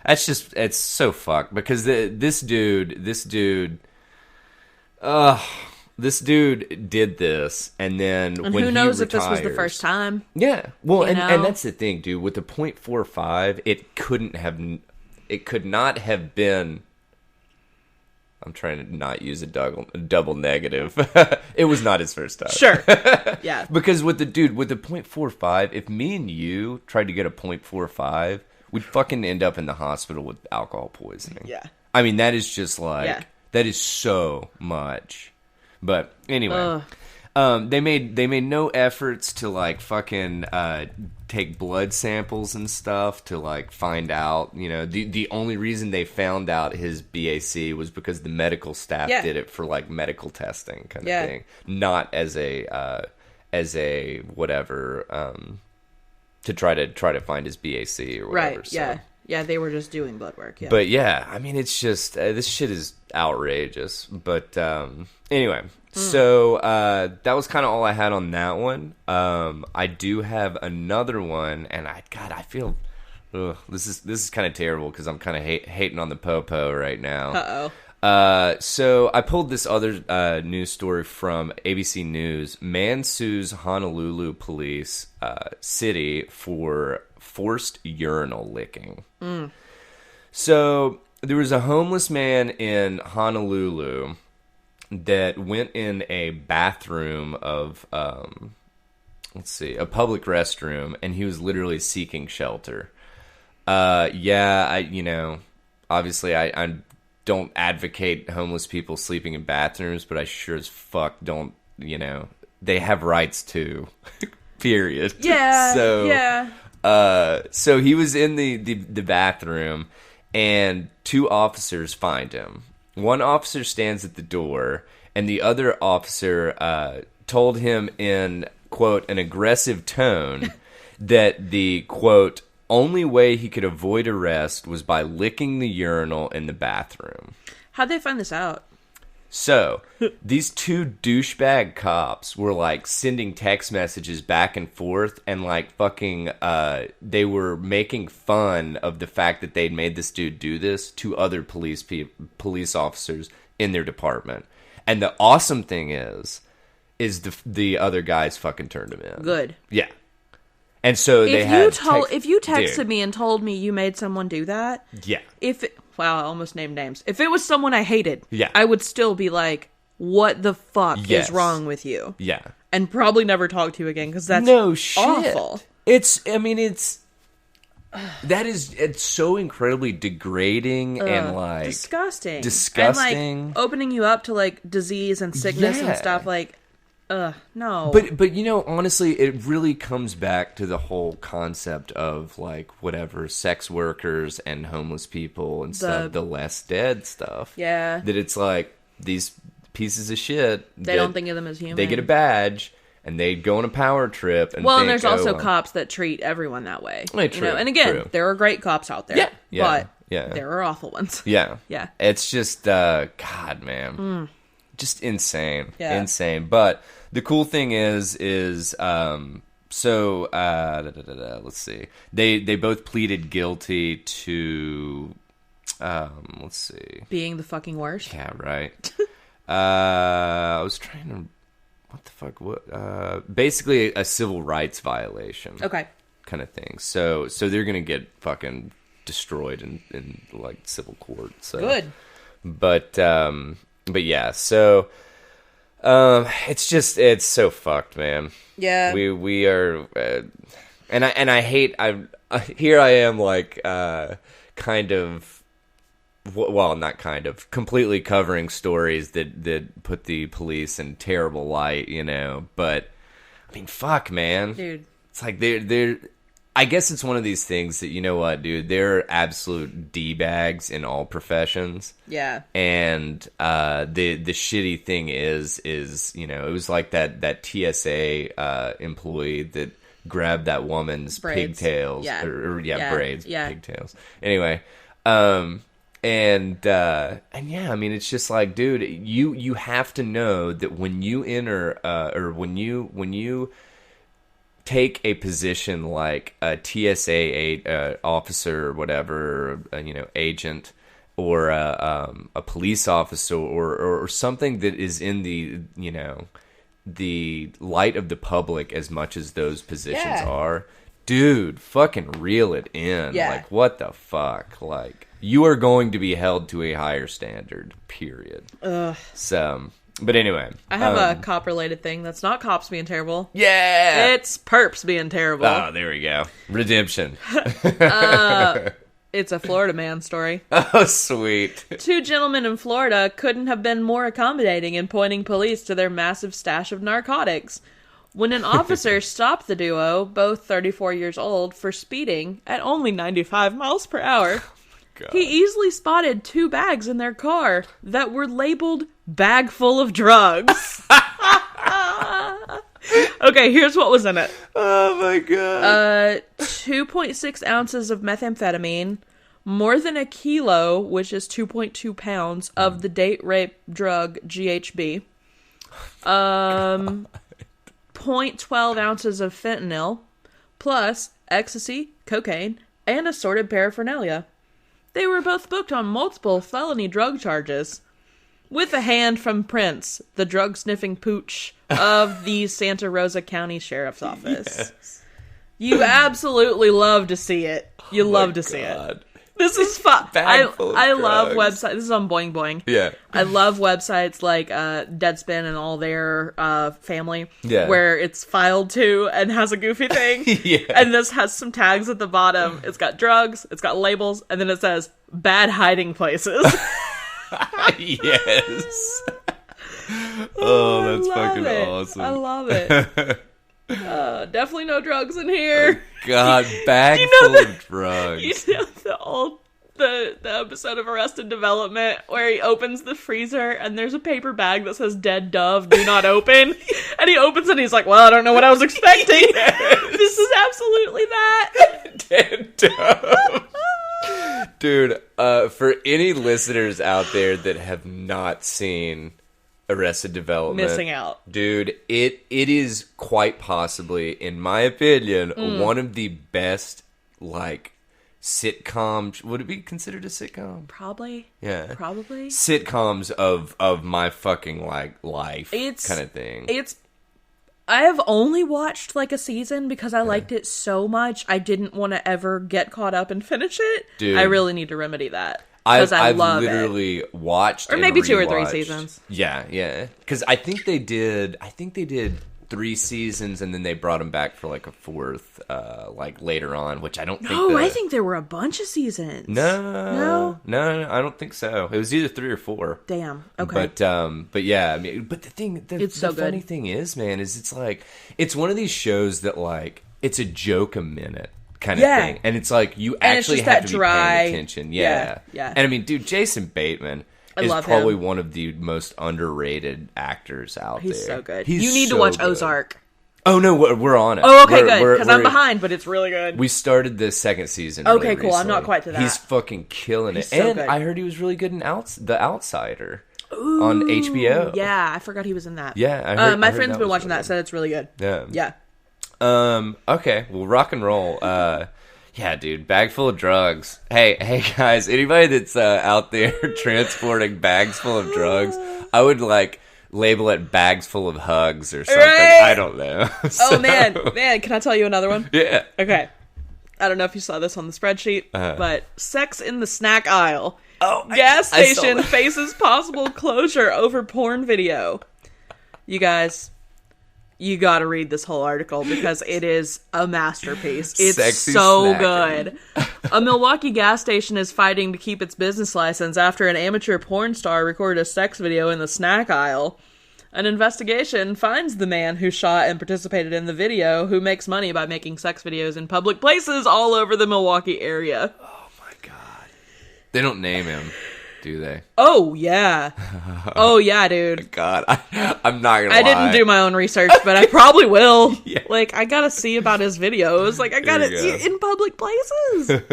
That's just, it's so fucked because this dude did this, and then and when who knows he if this was the first time? Yeah, well, and that's the thing, dude. With the .45, it could not have been. I'm trying to not use a double negative. It was not his first time. Sure. Yeah. Because with the .45, if me and you tried to get a .45, we'd fucking end up in the hospital with alcohol poisoning. Yeah. I mean, that is just like that is so much. But anyway, they made no efforts to like fucking take blood samples and stuff to like find out. You know, the only reason they found out his BAC was because the medical staff did it for like medical testing kind of thing, not as a whatever to try to find his BAC or whatever. Right. Yeah. So. Yeah, they were just doing blood work. Yeah. But yeah, I mean, it's just this shit is outrageous. But anyway, so that was kind of all I had on that one. I do have another one, and I feel this is kind of terrible because I'm kind of hating on the popo right now. So I pulled this other news story from ABC News. Man sues Honolulu police city for forced urinal licking. So there was a homeless man in Honolulu that went in a bathroom of a public restroom, and he was literally seeking shelter. Obviously I don't advocate homeless people sleeping in bathrooms, but I sure as fuck don't, they have rights too. Period. Yeah. So he was in the bathroom, and two officers find him. One officer stands at the door, and the other officer told him in, quote, an aggressive tone that the, quote, only way he could avoid arrest was by licking the urinal in the bathroom. How'd they find this out? So, these two douchebag cops were, like, sending text messages back and forth, and, like, fucking, they were making fun of the fact that they'd made this dude do this to other police officers in their department. And the awesome thing is the other guys fucking turned him in. Good. Yeah. And so if you texted me and told me you made someone do that, wow, I almost named names. If it was someone I hated, I would still be like, "What the fuck is wrong with you?" Yeah, and probably never talk to you again because that's awful. It's so incredibly degrading and like disgusting, and like opening you up to like disease and sickness and stuff like. No. But honestly, it really comes back to the whole concept of like whatever sex workers and homeless people and stuff, the less dead stuff. Yeah. That it's like these pieces of shit. They don't think of them as human. They get a badge and they go on a power trip. And and there's also cops that treat everyone that way. True, and again, there are great cops out there. But there are awful ones. Yeah. Yeah. It's just, God, man. Just insane. Yeah. Insane. But the cool thing is let's see. They both pleaded guilty to, let's see. Being the fucking worst. Yeah, right. I was trying to what the fuck? What? Basically a civil rights violation. Okay. Kind of thing. So they're gonna get fucking destroyed in like civil court. So good. But yeah. So it's so fucked, man. Yeah. We are, and I hate. Here I am, like kind of. Well, not kind of, completely covering stories that put the police in terrible light, you know. But I mean, fuck, man, dude. It's like they're. I guess it's one of these things that, you know what, dude, they're absolute D-bags in all professions. Yeah. And the shitty thing is you know, it was like that TSA employee that grabbed that woman's braids. Pigtails. Yeah. Braids, yeah. pigtails. Anyway, and yeah, I mean, it's just like, dude, you have to know that when you enter or when you take a position like a TSA officer or whatever, you know, agent, or a police officer, or something that is in the, you know, the light of the public as much as those positions are, dude, fucking reel it in. Yeah. Like, what the fuck? Like, you are going to be held to a higher standard, period. Ugh. So, but anyway. I have a cop-related thing that's not cops being terrible. Yeah! It's perps being terrible. Oh, there we go. Redemption. It's a Florida man story. Oh, sweet. 2 gentlemen in Florida couldn't have been more accommodating in pointing police to their massive stash of narcotics. When an officer stopped the duo, both 34 years old, for speeding at only 95 miles per hour, he easily spotted 2 bags in their car that were labeled "bag full of drugs." Okay, here's what was in it. Oh my god. 2.6 ounces of methamphetamine, more than a kilo, which is 2.2 pounds, of the date rape drug GHB. 0.12 ounces of fentanyl, plus ecstasy, cocaine, and assorted paraphernalia. They were both booked on multiple felony drug charges. With a hand from Prince, the drug-sniffing pooch of the Santa Rosa County Sheriff's Office. Yes. You absolutely love to see it. You love to see it. This is fun. I love websites. This is on Boing Boing. Yeah. I love websites like Deadspin and all their family, where it's filed to and has a goofy thing. Yeah. And this has some tags at the bottom. It's got drugs, it's got labels, and then it says bad hiding places. Yes. Oh, that's fucking awesome. I love it. Definitely no drugs in here. God, bag full of drugs. You know the episode of Arrested Development where he opens the freezer and there's a paper bag that says "Dead Dove, do not open," and he opens it and he's like, "Well, I don't know what I was expecting." Yes. This is absolutely that. Dead Dove. Dude, for any listeners out there that have not seen Arrested Development, missing out, dude, it is quite possibly, in my opinion, one of the best, like, sitcom. Would it be considered a sitcom? Probably. Yeah. Probably. Sitcoms of my fucking, like, life kind of thing. I have only watched like a season because I liked it so much. I didn't want to ever get caught up and finish it. Dude, I really need to remedy that. I've literally watched, or maybe 2 or 3 seasons. Yeah. Because I think they did 3 seasons, and then they brought them back for like a 4th, like later on, which I don't think. No, I think there were a bunch of seasons. No, I don't think so. It was either 3 or 4. Damn. Okay. But yeah, I mean, but the funny thing is, man, is it's like it's one of these shows that like it's a joke a minute kind of thing, and it's like you actually have to be paying attention. Yeah. And I mean, dude, Jason Bateman is probably one of the most underrated actors out there. He's so good. You need to watch Ozark. Oh no, we're on it. Oh, okay, good. Because I'm behind, but it's really good. We started the 2nd season. Okay, cool. I'm not quite to that. He's fucking killing it. So and good. I heard he was really good in The Outsider. Ooh, on HBO. Yeah, I forgot he was in that. Yeah, I heard, my friend's been watching that, said it's really good. Yeah. Okay, well, rock and roll. Yeah, dude, bag full of drugs. Hey, guys, anybody that's out there transporting bags full of drugs, I would like label it bags full of hugs or something. Right? I don't know. Oh, man, can I tell you another one? Yeah. Okay. I don't know if you saw this on the spreadsheet, but sex in the snack aisle. Oh, gas station faces possible closure over porn video. You guys, you gotta read this whole article because it is a masterpiece. It's Sexy so snacking. good. A Milwaukee gas station is fighting to keep its business license after an amateur porn star recorded a sex video in the snack aisle. An investigation finds the man who shot and participated in the video, who makes money by making sex videos in public places all over the Milwaukee area. Oh my god. They don't name him, do they? Oh, yeah. Oh, yeah, dude. God, I'm not gonna lie. I didn't do my own research, but I probably will. Yeah. Like, I gotta see about his videos. Like, I gotta see in public places.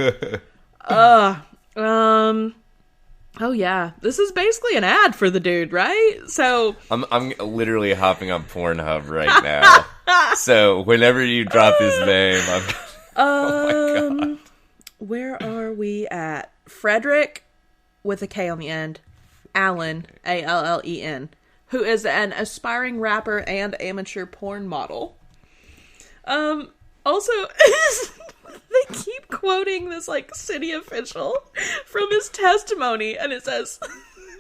Oh, yeah. This is basically an ad for the dude, right? So I'm literally hopping on Pornhub right now. So whenever you drop his name, oh my god. Where are we at? Frederick, with a K on the end, Allen, Allen, who is an aspiring rapper and amateur porn model. Also, they keep quoting this, like, city official from his testimony, and it says,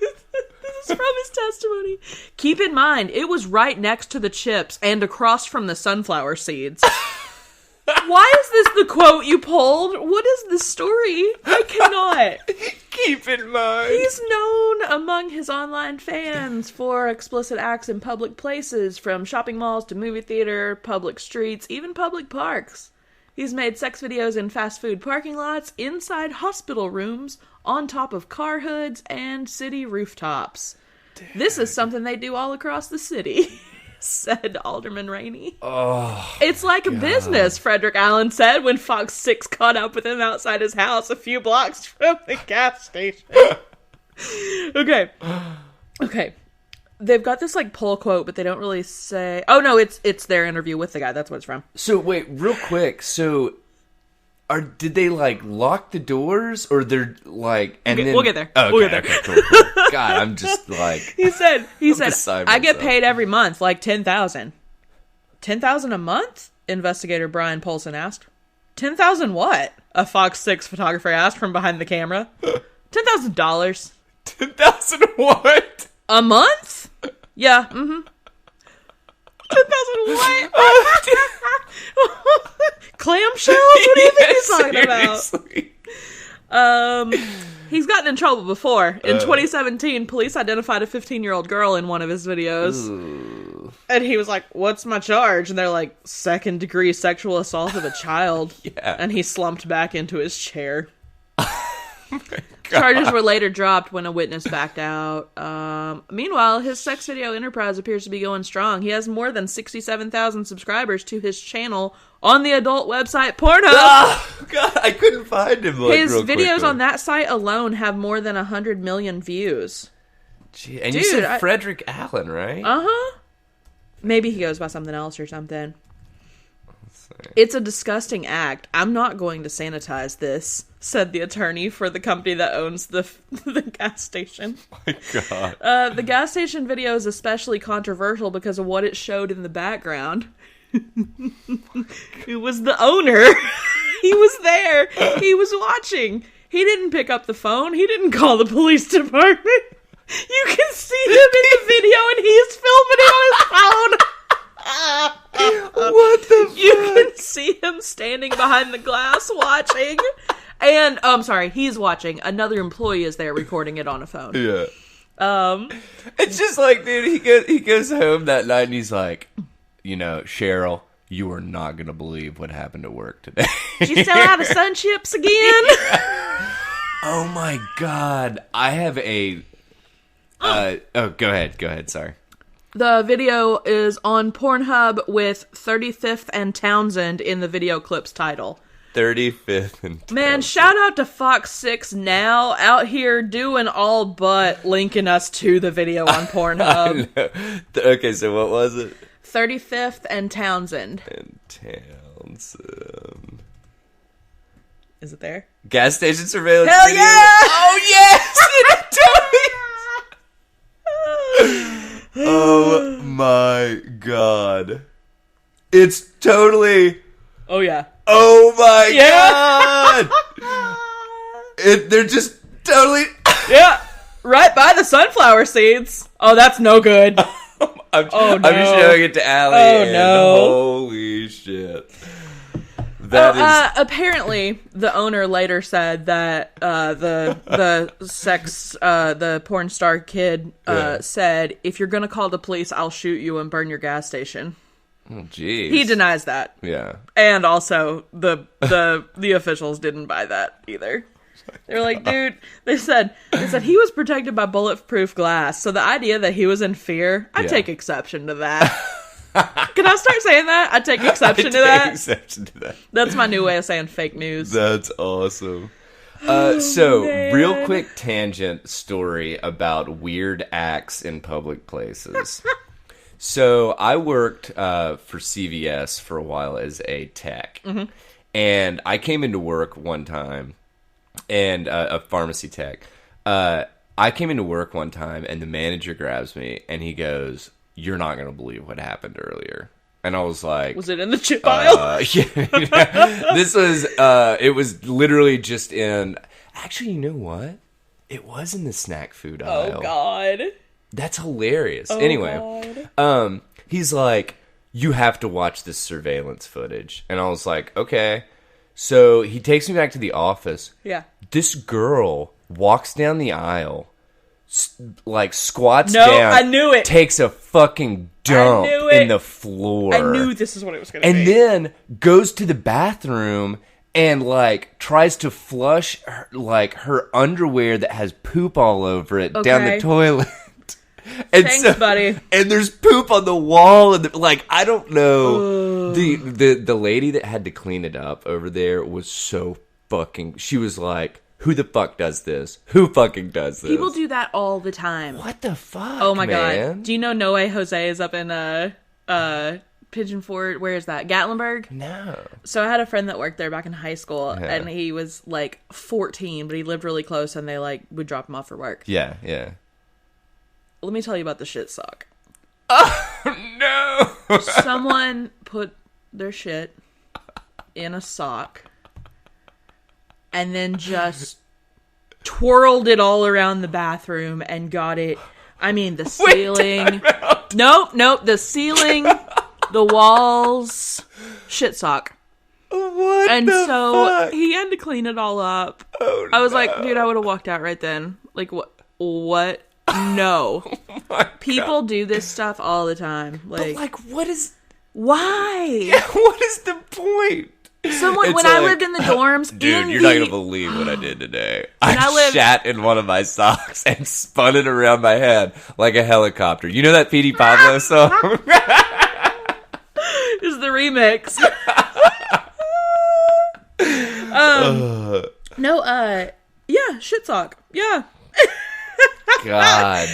this is from his testimony, keep in mind, it was right next to the chips and across from the sunflower seeds. Why is this the quote you pulled? What is the story? I cannot. Keep in mind. He's known among his online fans for explicit acts in public places, from shopping malls to movie theater, public streets, even public parks. He's made sex videos in fast food parking lots, inside hospital rooms, on top of car hoods, and city rooftops. Dude. This is something they do all across the city, said Alderman Rainey. Oh, it's like a business, Frederick Allen said when Fox 6 caught up with him outside his house a few blocks from the gas station. Okay. They've got this, like, pull quote, but they don't really say... Oh, no, it's their interview with the guy. That's what it's from. So, wait, real quick. So, did they, like, lock the doors? Or they're, like... And then... We'll get there. Oh, okay, we'll get there. Okay, cool. God, I'm just, like... He said, I get paid every month, like, $10,000. $10,000 a month? Investigator Brian Polson asked. $10,000 what? A Fox 6 photographer asked from behind the camera. $10,000. $10,000 what? A month? Yeah, $10,000 what? Clamshells? What do you think he's talking about? He's gotten in trouble before. In 2017, police identified a 15-year-old girl in one of his videos. Ooh. And he was like, what's my charge? And they're like, 2nd-degree sexual assault of a child. Yeah. And he slumped back into his chair. Oh Charges were later dropped when a witness backed out. Meanwhile, his sex video enterprise appears to be going strong. He has more than 67,000 subscribers to his channel on the adult website Pornhub. Oh, God, I couldn't find him. His videos on that site alone have more than 100 million views. Gee, and dude, you said Frederick Allen, right? Uh-huh. Maybe he goes by something else or something. It's a disgusting act. I'm not going to sanitize this, said the attorney for the company that owns the gas station. Oh my God. The gas station video is especially controversial because of what it showed in the background. It was the owner. He was there. He was watching. He didn't pick up the phone. He didn't call the police department. You can see him in the video and he's filming it on his phone. What the fuck? You can see him standing behind the glass watching. And, he's watching. Another employee is there recording it on a phone. Yeah. It's just like, dude, he goes home that night and he's like, you know, Cheryl, you are not going to believe what happened at work today. Did you sell out of Sun Chips again? Yeah. Oh my God. I have a... go ahead, sorry. The video is on Pornhub with 35th and Townsend in the video clip's title. 35th and Townsend. Man, shout out to Fox 6 now, out here doing all but linking us to the video on Pornhub. Okay, so what was it? 35th and Townsend. And Townsend. Is it there? Gas station surveillance Hell video. Yeah! Oh, yes! Oh It's totally... Oh, yeah. Oh, my God! They're just totally... Yeah, right by the sunflower seeds. Oh, that's no good. I'm showing it to Allie. Oh, no. Holy shit. Apparently, the owner later said that the porn star kid said, if you're going to call the police, I'll shoot you and burn your gas station. Oh, jeez. He denies that. Yeah. And also, the officials didn't buy that either. They're like, dude, they said he was protected by bulletproof glass. So the idea that he was in fear, I take exception to that. Can I start saying that? I take exception to that. That's my new way of saying fake news. That's awesome. Real quick tangent story about weird acts in public places. So I worked for CVS for a while as a tech. Mm-hmm. And I came into work one time, and a pharmacy tech. I came into work one time, and the manager grabs me, and he goes, "You're not going to believe what happened earlier." And I was like... Was it in the chip aisle? Yeah. This was... it was literally just in... Actually, you know what? It was in the snack food aisle. Oh, God. That's hilarious. Oh, anyway, God. He's like, "You have to watch this surveillance footage." And I was like, okay. So he takes me back to the office. Yeah. This girl walks down the aisle, squats down. I knew it. Takes a fucking dump in the floor. I knew this is what it was going to be. And then goes to the bathroom and, tries to flush, her underwear that has poop all over it down the toilet. And thanks, buddy. And there's poop on the wall, and I don't know. The lady that had to clean it up over there was so fucking... She was like, "Who the fuck does this? Who fucking does this?" People do that all the time. What the fuck? Oh my man? God! Do you know No Way Jose is up in Pigeon Forge? Where is that? Gatlinburg? No. So I had a friend that worked there back in high school, and he was 14, but he lived really close, and they would drop him off for work. Yeah, yeah. Let me tell you about the shit sock. Oh, no! Someone put their shit in a sock and then just twirled it all around the bathroom and got it. I mean, the ceiling. Nope. The ceiling, the walls, shit sock. What and the so fuck? He had to clean it all up. Oh, I was like, dude, I would have walked out right then. What? No. Oh people do this stuff all the time. What is... Why? Yeah, what is the point? When I lived in the dorms... Dude, you're not going to believe what I did today. I shat in one of my socks and spun it around my head like a helicopter. You know that P.D. Pablo song? This is the remix. Yeah, shit sock. Yeah. God.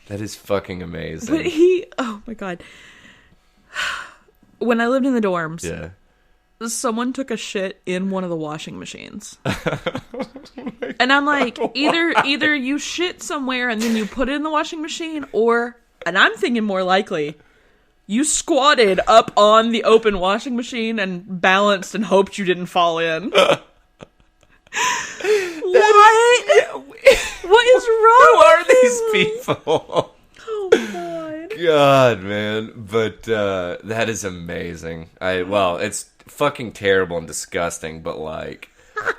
That is fucking amazing. But oh my God. When I lived in the dorms, someone took a shit in one of the washing machines. And I'm like, either you shit somewhere and then you put it in the washing machine, and I'm thinking more likely, you squatted up on the open washing machine and balanced and hoped you didn't fall in. What? What is wrong? Who are these people? Oh my God. God, man. But that is amazing. It's fucking terrible and disgusting, but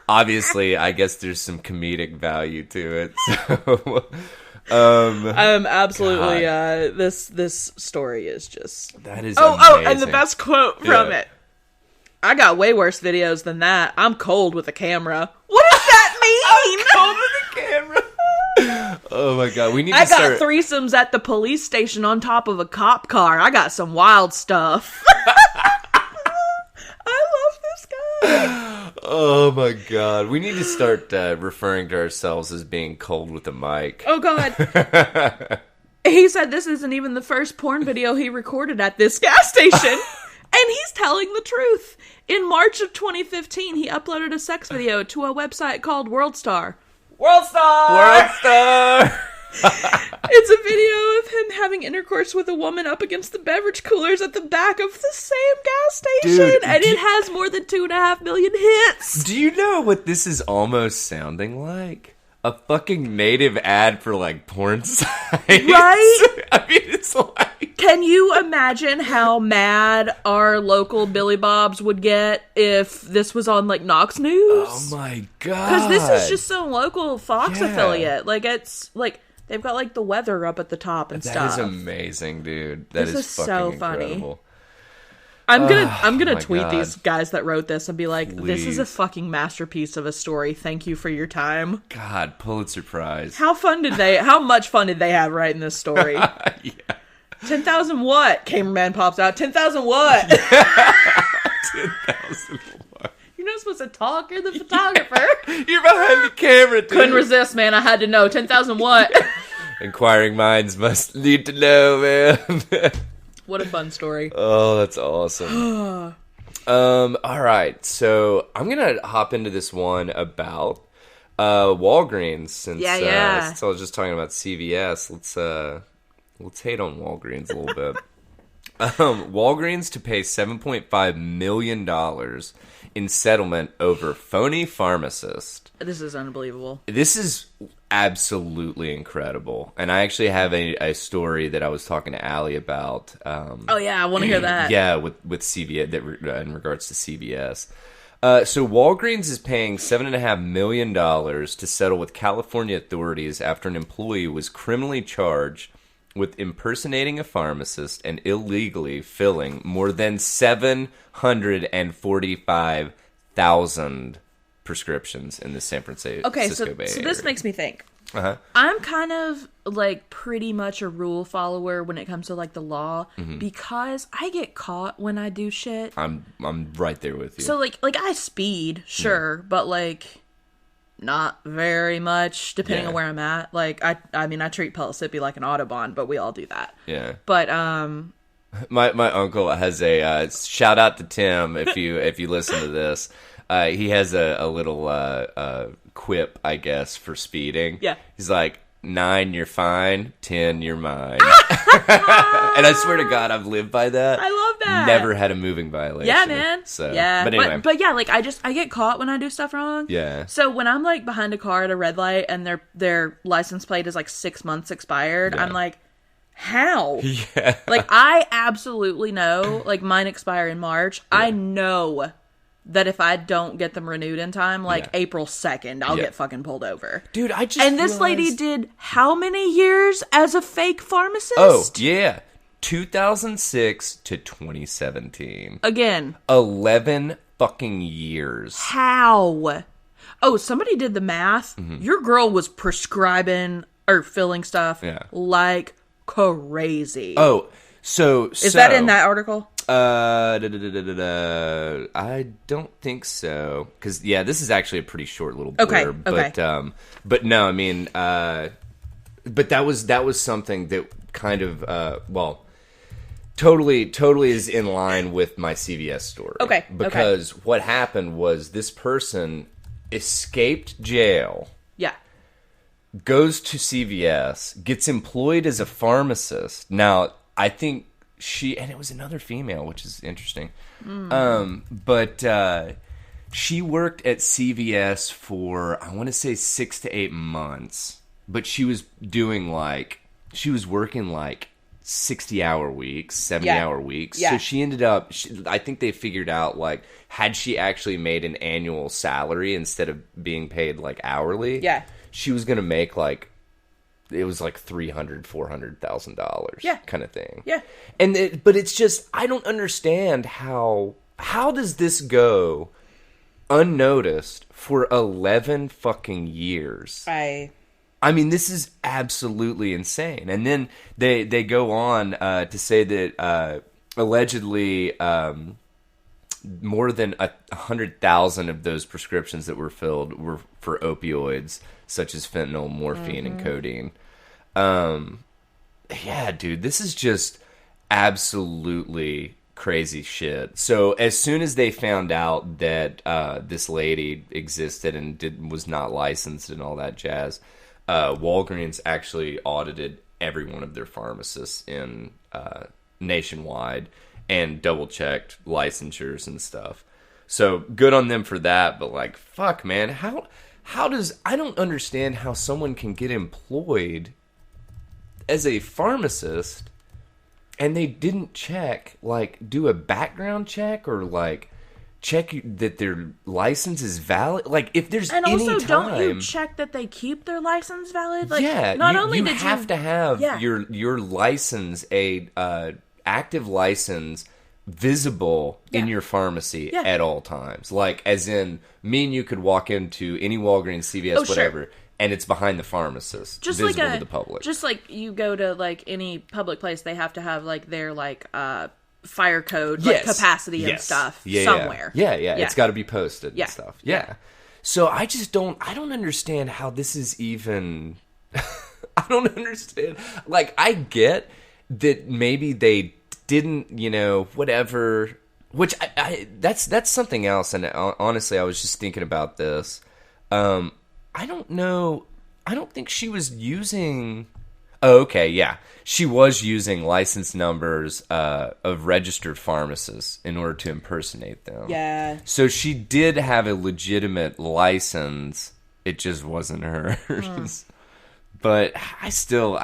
obviously, I guess there's some comedic value to it. So, absolutely. This story is just that is. Amazing. And the best quote from it. "I got way worse videos than that. I'm cold with a camera." What does that mean? I'm cold with a camera. Oh my God, we need to start... I got threesomes at the police station on top of a cop car. I got some wild stuff. I love this guy. Oh my God, we need to start referring to ourselves as being cold with a mic. Oh God. He said this isn't even the first porn video he recorded at this gas station. And he's telling the truth. In March of 2015, he uploaded a sex video to a website called WorldStar. WorldStar! It's a video of him having intercourse with a woman up against the beverage coolers at the back of the same gas station. Dude, and it has more than 2.5 million hits. Do you know what this is almost sounding like? A fucking native ad for, like, porn sites. Right? I mean, it's like... Can you imagine how mad our local Billy Bobs would get if this was on, like, Knox News? Oh, my God. Because this is just some local Fox affiliate. Like, it's, like, they've got, like, the weather up at the top and stuff. That is amazing, dude. That is fucking so funny. Incredible. I'm gonna tweet these guys that wrote this and be like, please. This is a fucking masterpiece of a story. Thank you for your time. God, Pulitzer Prize. How much fun did they have writing this story? Yeah. 10,000 what? Cameraman pops out. 10,000 what? 10,000 what? You're not supposed to talk. You're the photographer. You're behind the camera, dude. Couldn't resist, man. I had to know. 10,000 what? Inquiring minds must need to know, man. What a fun story. Oh, that's awesome. All right, so I'm going to hop into this one about Walgreens since I was just talking about CVS. Let's hate on Walgreens a little bit. Walgreens to pay $7.5 million in settlement over phony pharmacist. This is unbelievable. This is absolutely incredible. And I actually have a story that I was talking to Allie about. Oh, yeah, I want to hear that. Yeah, with CVS, in regards to CVS. So Walgreens is paying $7.5 million to settle with California authorities after an employee was criminally charged with impersonating a pharmacist and illegally filling more than 745,000 prescriptions in the San Francisco Bay Area. So this makes me think. Uh-huh. I'm kind of, like, pretty much a rule follower when it comes to, like, the law, because I get caught when I do shit. I'm right there with you. So, like I speed, sure, but, like, not very much, depending on where I'm at. Like, I mean, I treat Pellissippi like an Autobahn, but we all do that. Yeah. But, My uncle has a, shout out to Tim if you listen to this. He has a little quip, I guess, for speeding. Yeah. He's like, 9, you're fine. 10, you're mine. And I swear to God, I've lived by that. I love that. Never had a moving violation. Yeah, man. So, yeah. But anyway. But yeah, like, I get caught when I do stuff wrong. Yeah. So when I'm, like, behind a car at a red light and their license plate is, like, 6 months expired, I'm like, how? Yeah. Like, I absolutely know, like, mine expire in March. Yeah. I know that if I don't get them renewed in time, like, April 2nd, I'll get fucking pulled over. Dude, I just And this lady did how many years as a fake pharmacist? Oh, yeah. 2006 to 2017. Again. 11 fucking years. How? Oh, somebody did the math. Your girl was prescribing or filling stuff like crazy. Oh, so is that in that article? I don't think so. Because this is actually a pretty short little blurb. Okay. But no, I mean, but that was something that kind of totally is in line with my CVS story. Okay. Because what happened was this person escaped jail. Yeah. Goes to CVS, gets employed as a pharmacist. Now, I think and it was another female, which is interesting. But she worked at CVS for, I want to say 6 to 8 months. But she was working like 60-hour weeks, 70-hour weeks. Yeah. So she ended up, I think they figured out, like, had she actually made an annual salary instead of being paid, like, hourly, she was going to make, like, it was like $300,000, $400,000 kind of thing. Yeah. But it's just, I don't understand how does this go unnoticed for 11 fucking years? I mean, this is absolutely insane. And then they go on to say that allegedly more than 100,000 of those prescriptions that were filled were for opioids, such as fentanyl, morphine, and codeine. Yeah, dude, this is just absolutely crazy shit. So as soon as they found out that this lady existed and was not licensed and all that jazz, Walgreens actually audited every one of their pharmacists in nationwide and double-checked licensures and stuff. So good on them for that, but like, fuck, man, how does... I don't understand how someone can get employed as a pharmacist and they didn't check, like, do a background check or, like, check that their license is valid. Like, if there's and any also, time... don't you check that they keep their license valid? Like, yeah, not you, only you did have to have yeah. your license, active license, visible in your pharmacy at all times. Like, as in, me and you could walk into any Walgreens, CVS, whatever, and it's behind the pharmacist, just visible to the public. Just like you go to, like, any public place, they have to have, like, their, like, fire code, like, capacity and stuff somewhere. Yeah. It's got to be posted and stuff. Yeah. So I don't understand how this is even... I don't understand. Like, I get that maybe they didn't, whatever... Which, that's something else, and honestly, I was just thinking about this. I don't know. I don't think she was using... Oh, okay, yeah. She was using license numbers of registered pharmacists in order to impersonate them. Yeah. So she did have a legitimate license. It just wasn't hers. But I still...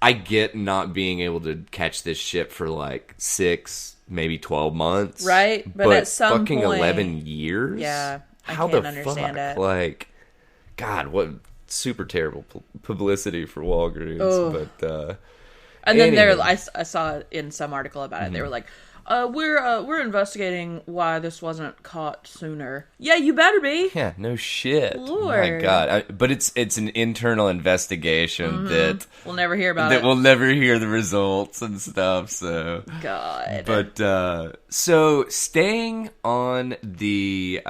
I get not being able to catch this shit for like 6, maybe 12 months. Right? But at some fucking point... 11 years? Yeah. How can't understand it. Like, God, what super terrible publicity for Walgreens. Ugh. But and then I saw in some article about it. They were like, we're investigating why this wasn't caught sooner. Yeah, you better be. Yeah, no shit. Lord. My God. But it's an internal investigation that we'll never hear about. That we'll never hear the results and stuff. So God. But so staying on the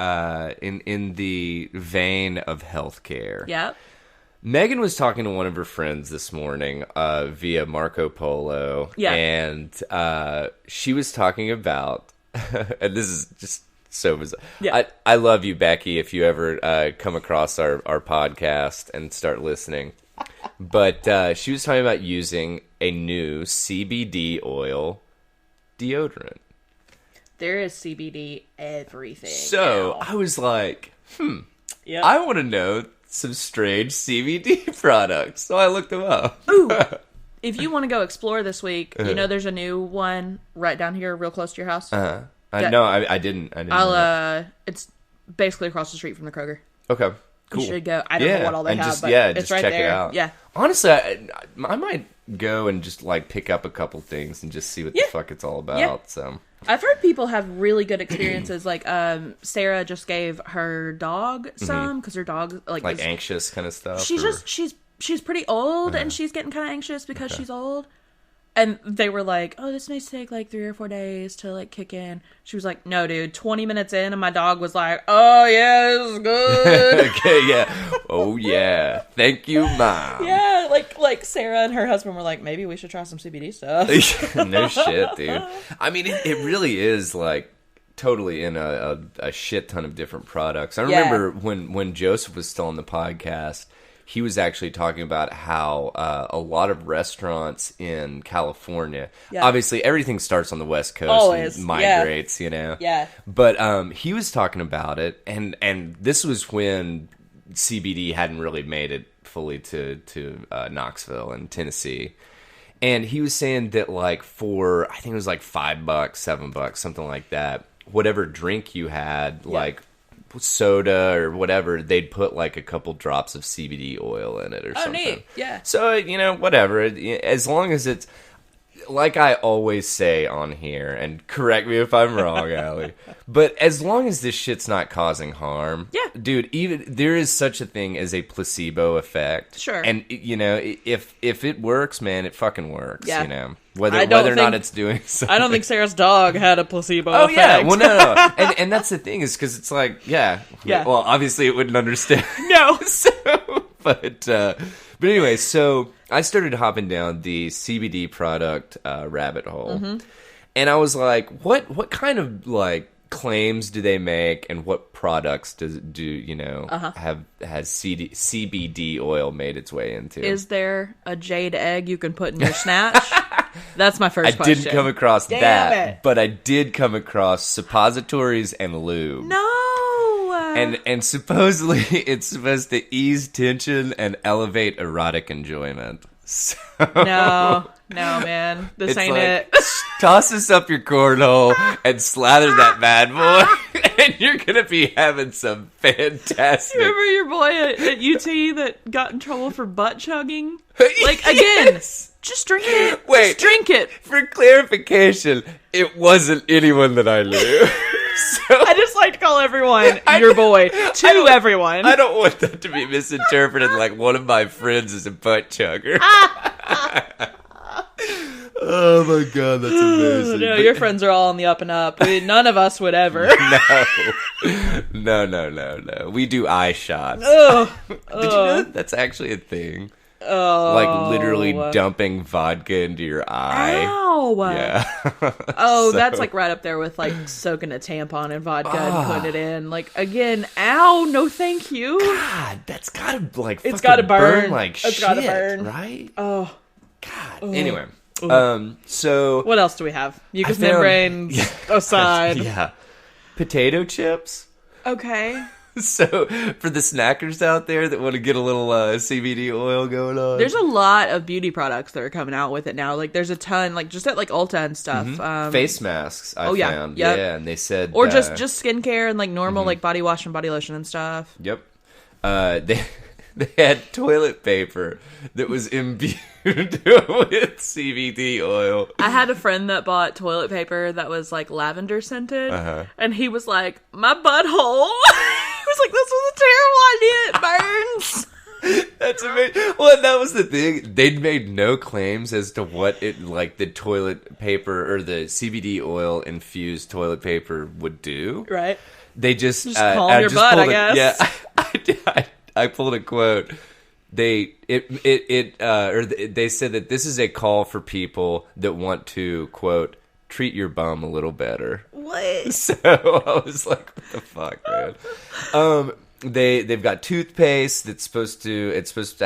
in the vein of healthcare. Yep. Megan was talking to one of her friends this morning via Marco Polo, and she was talking about, and this is just so bizarre. Yeah. I love you, Becky, if you ever come across our podcast and start listening. But she was talking about using a new CBD oil deodorant. There is CBD everything. So now. I was like, I want to know some strange CBD products. So I looked them up. Ooh. If you want to go explore this week, there's a new one right down here real close to your house. I didn't. It's basically across the street from the Kroger. Okay. Cool. You should go. I don't know what all they have, but it's right check there. It out. Yeah. Honestly, I might go and just like pick up a couple things and just see what the fuck it's all about. Yeah. So I've heard people have really good experiences. Like Sarah just gave her dog some because her dog like anxious kind of stuff. She's pretty old and she's getting kind of anxious because she's old. And they were like, "Oh, this may take like 3 or 4 days to like kick in." She was like, "No, dude, 20 minutes in, and my dog was like, oh yeah, this is good." Okay, yeah. Oh yeah, thank you, Mom. Yeah, like Sarah and her husband were like, "Maybe we should try some CBD stuff." No shit, dude. I mean, it really is like totally in a shit ton of different products. I remember when Joseph was still on the podcast. He was actually talking about how a lot of restaurants in California, obviously everything starts on the West Coast and migrates, Yeah. But he was talking about it, and this was when CBD hadn't really made it fully to Knoxville and Tennessee. And he was saying that like for, I think it was like $5, $7, something like that, whatever drink you had, like soda or whatever, they'd put like a couple drops of CBD oil in it or something. Neat. Yeah. So, whatever. As long as it's, like I always say on here, and correct me if I'm wrong, Allie, but as long as this shit's not causing harm, dude, even there is such a thing as a placebo effect. Sure. And, if it works, man, it fucking works, Whether or not it's doing something. I don't think Sarah's dog had a placebo effect. Yeah. Well, no. And that's the thing is because it's like, well, obviously it wouldn't understand. No. But anyway, so I started hopping down the CBD product rabbit hole. And I was like, what kind of like claims do they make and what products do you know has CBD oil made its way into? Is there a jade egg you can put in your snatch? That's my first question. I didn't come across that, but I did come across suppositories and lube. No! And supposedly it's supposed to ease tension and elevate erotic enjoyment. So, no, man. This ain't it. Toss this up your cornhole and slather that bad boy, and you're going to be having some fantastic... You remember your boy at UT that got in trouble for butt chugging? Like, again, just drink it. Wait, just drink it. For clarification, it wasn't anyone that I knew. So, I just like to call everyone your boy. To everyone. I don't want that to be misinterpreted like one of my friends is a butt chugger. Oh my god, that's amazing. No, your friends are all on the up and up. None of us would ever. No. We do eye shots. Did you know that's actually a thing? Like literally dumping vodka into your eye. Ow! Yeah. So, that's like right up there with like soaking a tampon in vodka and putting it in. Like again, ow! No, thank you. God, that's gotta like it's gotta burn like it's shit, gotta burn, right? Oh, God. Anyway, so what else do we have? Mucous membranes aside, yeah, potato chips. Okay. So, for the snackers out there that want to get a little CBD oil going on, there's a lot of beauty products that are coming out with it now. Like, there's a ton, like just at like Ulta and stuff. Face masks, I found. Yep. Yeah, and they said, or just skincare and like normal like body wash and body lotion and stuff. Yep. They had toilet paper that was imbued with CBD oil. I had a friend that bought toilet paper that was like lavender scented, and he was like, "My butthole." He was like, "This was a terrible idea. It burns." That's amazing. Well, that was the thing. They'd made no claims as to what it like the toilet paper or the CBD oil infused toilet paper would do. Right. They just calm your butt, I guess. Yeah, I pulled a quote. They said that this is a call for people that want to quote treat your bum a little better. What? So I was like, what the fuck, man? They've got toothpaste that's supposed to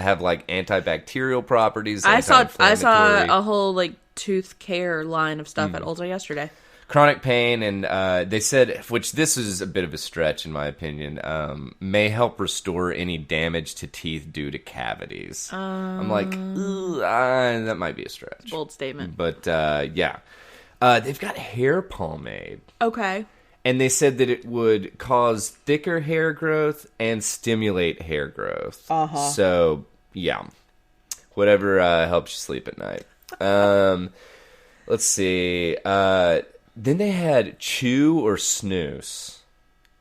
have like antibacterial properties. I saw a whole like tooth care line of stuff at Ulta yesterday. Chronic pain, and they said, which this is a bit of a stretch in my opinion, may help restore any damage to teeth due to cavities. I'm like, that might be a stretch. Bold statement. But yeah. They've got hair pomade. Okay. And they said that it would cause thicker hair growth and stimulate hair growth. So, yeah. Whatever helps you sleep at night. Let's see. Then they had chew or snooze,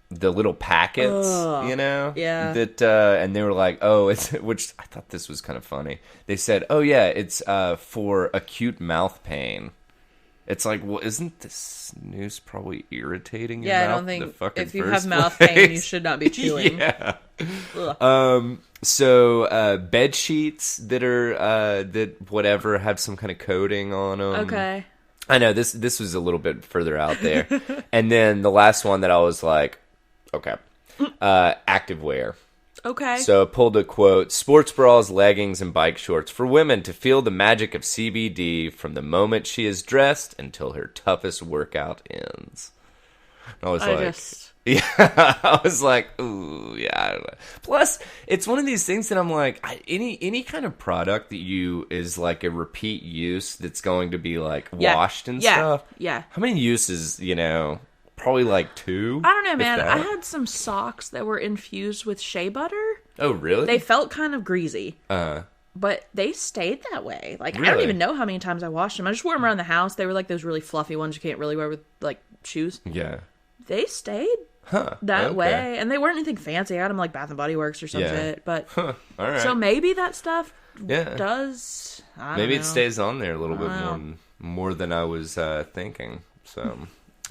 the little packets, you know? Yeah. That, and they were like, which I thought this was kind of funny. They said, it's for acute mouth pain. It's like, well, isn't the snooze probably irritating your mouth? Yeah, I don't think if you have mouth pain, you should not be chewing. Yeah. So bed sheets that are that whatever have some kind of coating on them. Okay. I know this was a little bit further out there. And then the last one that I was like, okay, activewear. Okay. So I pulled a quote: sports bras, leggings, and bike shorts for women to feel the magic of CBD from the moment she is dressed until her toughest workout ends. And I was like, ooh, yeah. I don't know. Plus, it's one of these things that I'm like, any kind of product that is like a repeat use that's going to be like washed and stuff. Yeah. How many uses, Probably like 2. I don't know, man. I had some socks that were infused with shea butter. Oh, really? They felt kind of greasy. But they stayed that way. Like, really? I don't even know how many times I washed them. I just wore them around the house. They were like those really fluffy ones you can't really wear with, like, shoes. Yeah. They stayed that way. And they weren't anything fancy. I had them like Bath & Body Works or something. But all right. So maybe that stuff does. Maybe it stays on there a little bit more than I was thinking. So,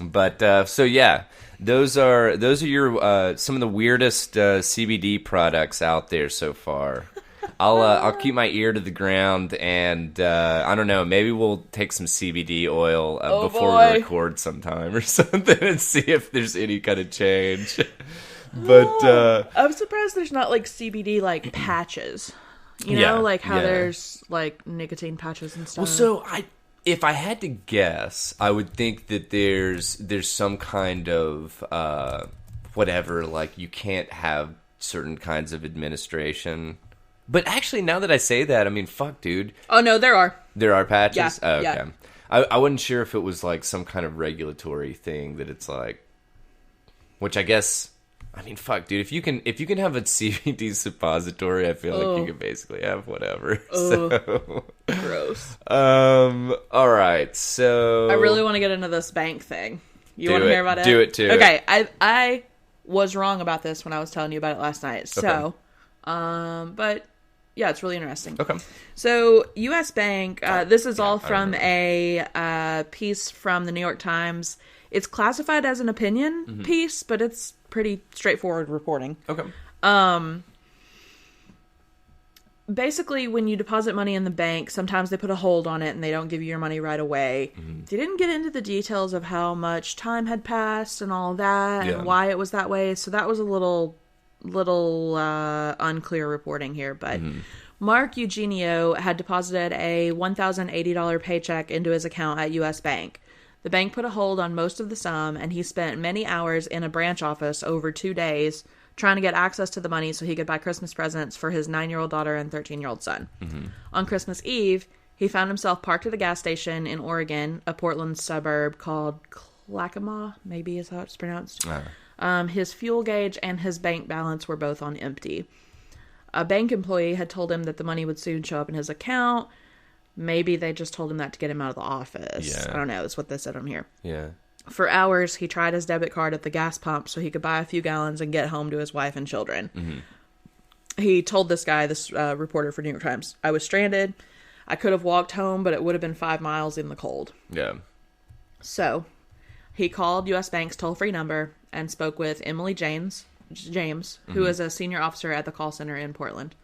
but so yeah, those are your some of the weirdest CBD products out there so far. I'll keep my ear to the ground, and I don't know, maybe we'll take some CBD oil before we record sometime or something and see if there's any kind of change. But I'm surprised there's not like CBD like patches. You know, like how there's like nicotine patches and stuff. Well, so if I had to guess, I would think that there's some kind of whatever, like you can't have certain kinds of administration. But actually, now that I say that, I mean, fuck, dude. Oh no, there are. There are patches? Yeah. Oh, okay. Yeah. I wasn't sure if it was like some kind of regulatory thing that it's like, which I guess. I mean, fuck, dude. If you can have a CBD suppository, I feel like you can basically have whatever. So gross. All right. So I really want to get into this bank thing. You want to hear about it? Do it too. Okay. I was wrong about this when I was telling you about it last night. So, but yeah, it's really interesting. Okay. So, U.S. Bank. This is all from a piece from the New York Times. It's classified as an opinion piece, but it's pretty straightforward reporting. Okay. Basically, when you deposit money in the bank, sometimes they put a hold on it and they don't give you your money right away. They didn't get into the details of how much time had passed and all that and why it was that way. So that was a little unclear reporting here. But Mark Eugenio had deposited a $1,080 paycheck into his account at U.S. Bank. The bank put a hold on most of the sum, and he spent many hours in a branch office over 2 days trying to get access to the money so he could buy Christmas presents for his 9-year-old daughter and 13-year-old son. On Christmas Eve, he found himself parked at a gas station in Oregon, a Portland suburb called Clackamas, maybe is how it's pronounced. His fuel gauge and his bank balance were both on empty. A bank employee had told him that the money would soon show up in his account. Maybe they just told him that to get him out of the office. Yeah. I don't know. That's what they said on here. Yeah. For hours, he tried his debit card at the gas pump so he could buy a few gallons and get home to his wife and children. He told this guy, this reporter for New York Times, I was stranded. I could have walked home, but it would have been 5 miles in the cold. Yeah. So he called U.S. Bank's toll-free number and spoke with Emily James, who is a senior officer at the call center in Portland.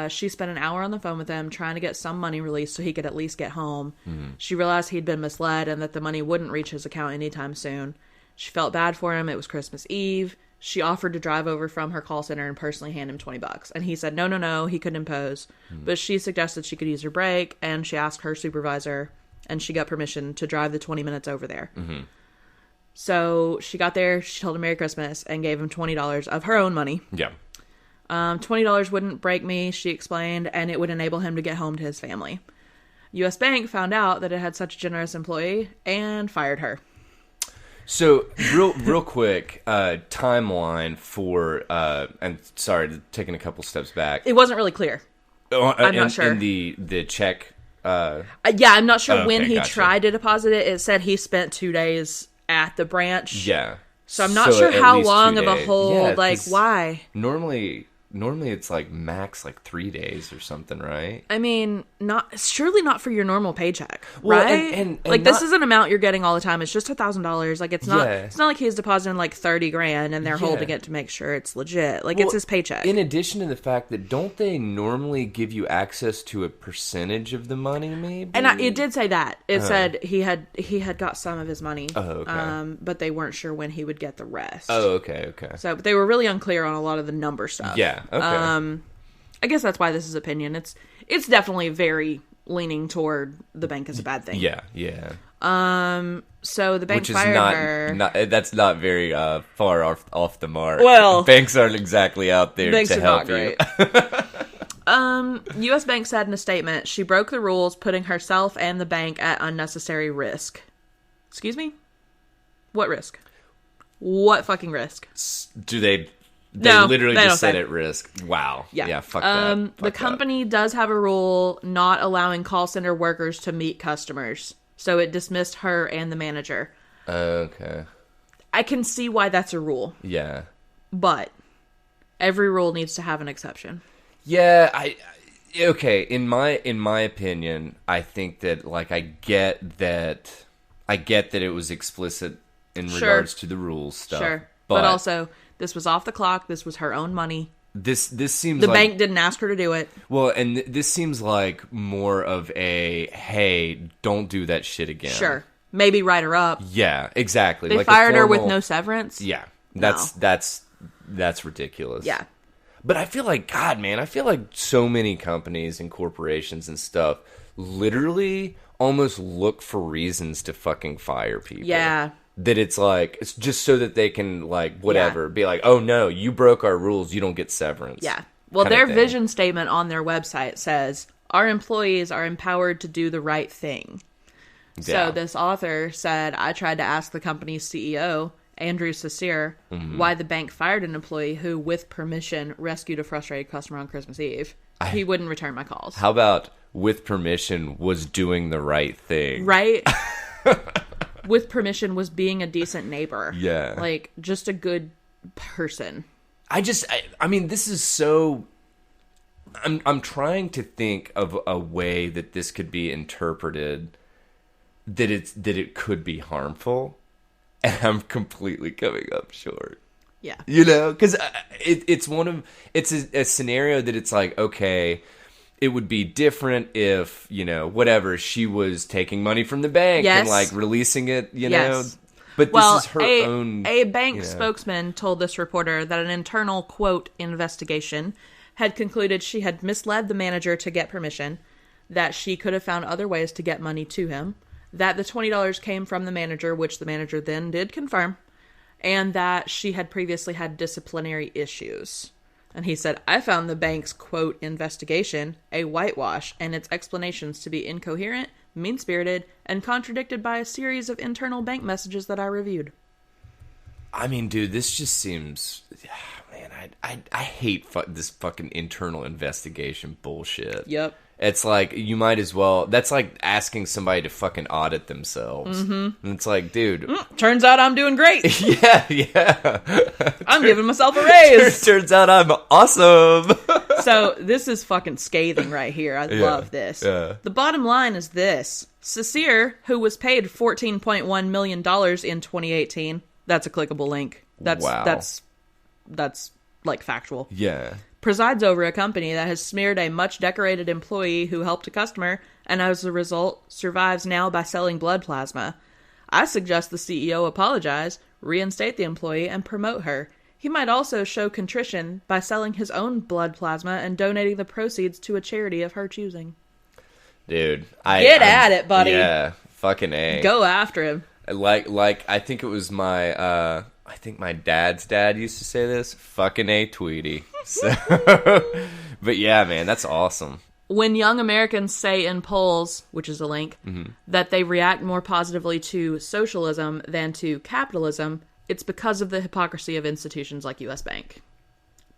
She spent an hour on the phone with him trying to get some money released so he could at least get home. She realized he'd been misled and that the money wouldn't reach his account anytime soon. She felt bad for him. It was Christmas Eve. She offered to drive over from her call center and personally hand him $20. And he said no, he couldn't impose. But she suggested she could use her break, and she asked her supervisor, and she got permission to drive the 20 minutes over there. So she got there, she told him Merry Christmas, and gave him $20 of her own money. Yeah. $20 wouldn't break me, she explained, and it would enable him to get home to his family. U.S. Bank found out that it had such a generous employee and fired her. So, real quick, timeline for, and sorry, taking a couple steps back. It wasn't really clear. I'm not sure. In the check? Yeah, I'm not sure when he tried to deposit it. It said he spent 2 days at the branch. Yeah. So I'm not sure how long of a hold, why. Normally it's like max like 3 days or something, right? I mean, surely not for your normal paycheck, right? And like this is an amount you're getting all the time. It's just $1,000. Like it's not like he's depositing like 30 grand and they're holding it to make sure it's legit. Like it's his paycheck. In addition to the fact that don't they normally give you access to a percentage of the money, maybe? And it did say that. It said he had got some of his money. Oh, okay. But they weren't sure when he would get the rest. Oh, okay. So but they were really unclear on a lot of the number stuff. Yeah. Okay. I guess that's why this is opinion. It's definitely very leaning toward the bank is a bad thing. Yeah. So the bank fired her. That's not very far off the mark. Well, banks aren't exactly out there to help you. U.S. Bank said in a statement, she broke the rules, putting herself and the bank at unnecessary risk. Excuse me? What risk? What fucking risk? Do they... They literally just said at risk. Wow. Yeah, fuck that. The company does have a rule not allowing call center workers to meet customers. So it dismissed her and the manager. Okay. I can see why that's a rule. Yeah. But every rule needs to have an exception. Yeah, okay, in my opinion, I think that like I get that it was explicit in regards to the rules stuff. Sure. But also this was off the clock. This was her own money. This seems the bank didn't ask her to do it. Well, and this seems like more of a hey, don't do that shit again. Sure, maybe write her up. Yeah, exactly. They fired her with no severance. Yeah, that's That's ridiculous. Yeah. But I feel like, God, man, I feel like so many companies and corporations and stuff literally almost look for reasons to fucking fire people. Yeah. That it's like, it's just so that they can, like, whatever, be like, oh no, you broke our rules, you don't get severance. Yeah. Well, their vision statement on their website says, our employees are empowered to do the right thing. So this author said, I tried to ask the company's CEO, Andrew Cecere, why the bank fired an employee who, with permission, rescued a frustrated customer on Christmas Eve. He wouldn't return my calls. How about, with permission, was doing the right thing? Right? With permission was being a decent neighbor. Yeah. Like, just a good person. I mean, this is so... I'm trying to think of a way that this could be interpreted that it could be harmful, and I'm completely coming up short. Yeah. You know, because it's a scenario that it's like, okay, it would be different if, you know, whatever, she was taking money from the bank and, like, releasing it, you know. But this is her own... A bank spokesman told this reporter that an internal, quote, investigation had concluded she had misled the manager to get permission, that she could have found other ways to get money to him, that the $20 came from the manager, which the manager then did confirm, and that she had previously had disciplinary issues. And he said, I found the bank's, quote, investigation a whitewash and its explanations to be incoherent, mean-spirited, and contradicted by a series of internal bank messages that I reviewed. I mean, dude, this just seems... Man, I hate this fucking internal investigation bullshit. Yep. It's like, you might as well... That's like asking somebody to fucking audit themselves. Mm-hmm. And it's like, dude... Turns out I'm doing great. Yeah. I'm giving myself a raise. Turns out I'm awesome. So, this is fucking scathing right here. I love this. Yeah. The bottom line is this. Cecere, who was paid $14.1 million in 2018... That's a clickable link. That's like factual. Yeah. Presides over a company that has smeared a much decorated employee who helped a customer and as a result survives now by selling blood plasma. I suggest the CEO apologize, reinstate the employee, and promote her. He might also show contrition by selling his own blood plasma and donating the proceeds to a charity of her choosing. Dude. Get at it, buddy. Yeah. Fucking A. Go after him. Like I think it was I think my dad's dad used to say this, fucking A, Tweety. So, but yeah, man, that's awesome. When young Americans say in polls, which is a link, that they react more positively to socialism than to capitalism, it's because of the hypocrisy of institutions like U.S. Bank.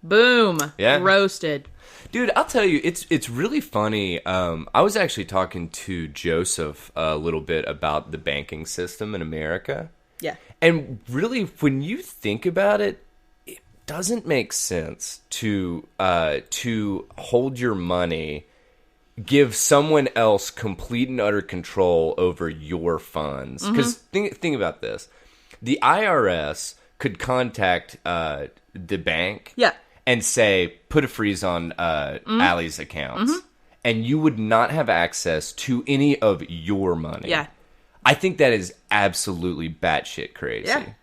Boom. Yeah. Roasted. Dude, I'll tell you, it's really funny. I was actually talking to Joseph a little bit about the banking system in America. Yeah. And really, when you think about it, it doesn't make sense to hold your money, give someone else complete and utter control over your funds. Because think about this. The IRS could contact the bank. Yeah. And say, put a freeze on Allie's accounts. And you would not have access to any of your money. Yeah. I think that is absolutely batshit crazy. Yeah.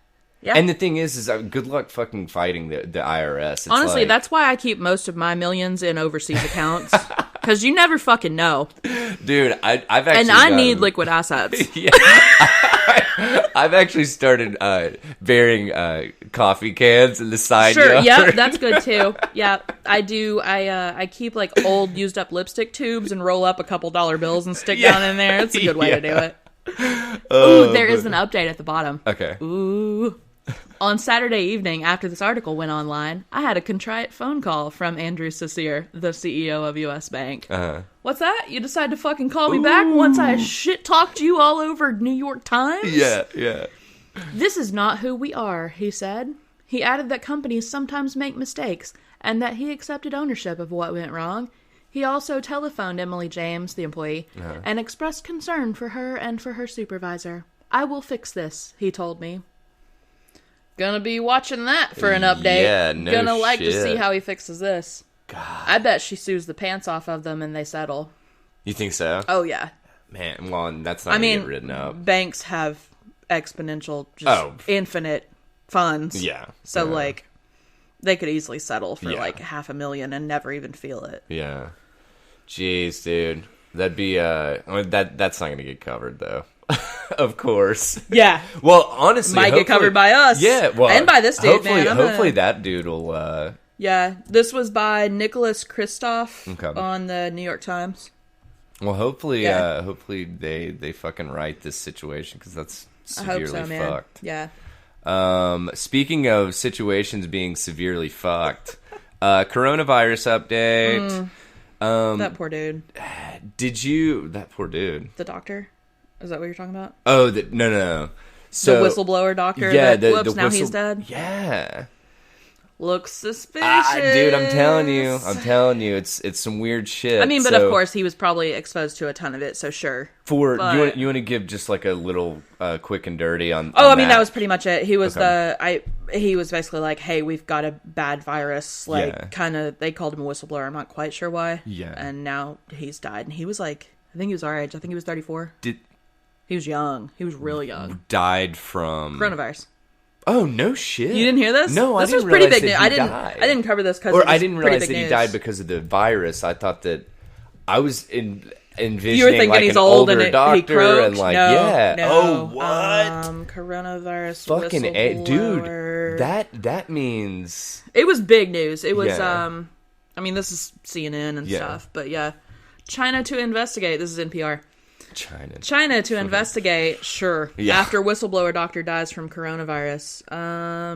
Yeah. And the thing is good luck fucking fighting the IRS. It's honestly, that's why I keep most of my millions in overseas accounts. Because you never fucking know. Dude, I've actually... And I need liquid assets. Yeah. I've actually started burying coffee cans in the side yard. Yeah, that's good too. Yeah, I do. I keep like old used up lipstick tubes and roll up a couple dollar bills and stick down in there. It's a good way to do it. Ooh, there is an update at the bottom. Okay. Ooh. On Saturday evening, after this article went online, I had a contrite phone call from Andrew Cecere, the CEO of U.S. Bank. What's that? You decided to fucking call me back once I shit-talked you all over New York Times? Yeah. This is not who we are, he said. He added that companies sometimes make mistakes, and that he accepted ownership of what went wrong. He also telephoned Emily James, the employee, and expressed concern for her and for her supervisor. I will fix this, he told me. Gonna be watching that for an update. Yeah, no Gonna like shit. to see how he fixes this. God. I bet she sues the pants off of them and they settle. You think so? Oh, yeah. Man, well, that's not gonna get written up. Banks have exponential, infinite funds. Yeah. So, like, They could easily settle for like $500,000 and never even feel it. Yeah. Jeez, dude. That'd be that's not gonna get covered though. Of course. Yeah. Well, honestly, might get covered by us. Yeah. Well, and by this dude. Hopefully that dude will. Yeah. This was by Nicholas Kristof on the New York Times. Well, hopefully they fucking right this situation because that's severely fucked. Yeah. Speaking of situations being severely fucked, coronavirus update. That poor dude. That poor dude. The doctor? Is that what you're talking about? Oh, no. So, the whistleblower doctor now he's dead? Yeah. Looks suspicious. Dude, I'm telling you, it's some weird shit. I mean, but of course he was probably exposed to a ton of it, so sure. You want to give just like a little quick and dirty on I mean that was pretty much it. He was he was basically like, hey, we've got a bad virus, like kind of they called him a whistleblower. I'm not quite sure why. Yeah. And now he's died, and he was like, I think he was our age. I think he was 34. He was young. He was really young. Died from coronavirus. Oh, no shit. You didn't hear this? No, this I didn't was pretty big news. I didn't cover this because I didn't realize that he died because of the virus. I thought that I was envisioning you were thinking like he's an old older and doctor he croaked? and like no. Oh, what? Coronavirus. Fucking dude. That means it was big news. It was I mean this is CNN and stuff, but China to investigate. This is NPR. China to investigate, sure. Yeah. After whistleblower doctor dies from coronavirus. Blah,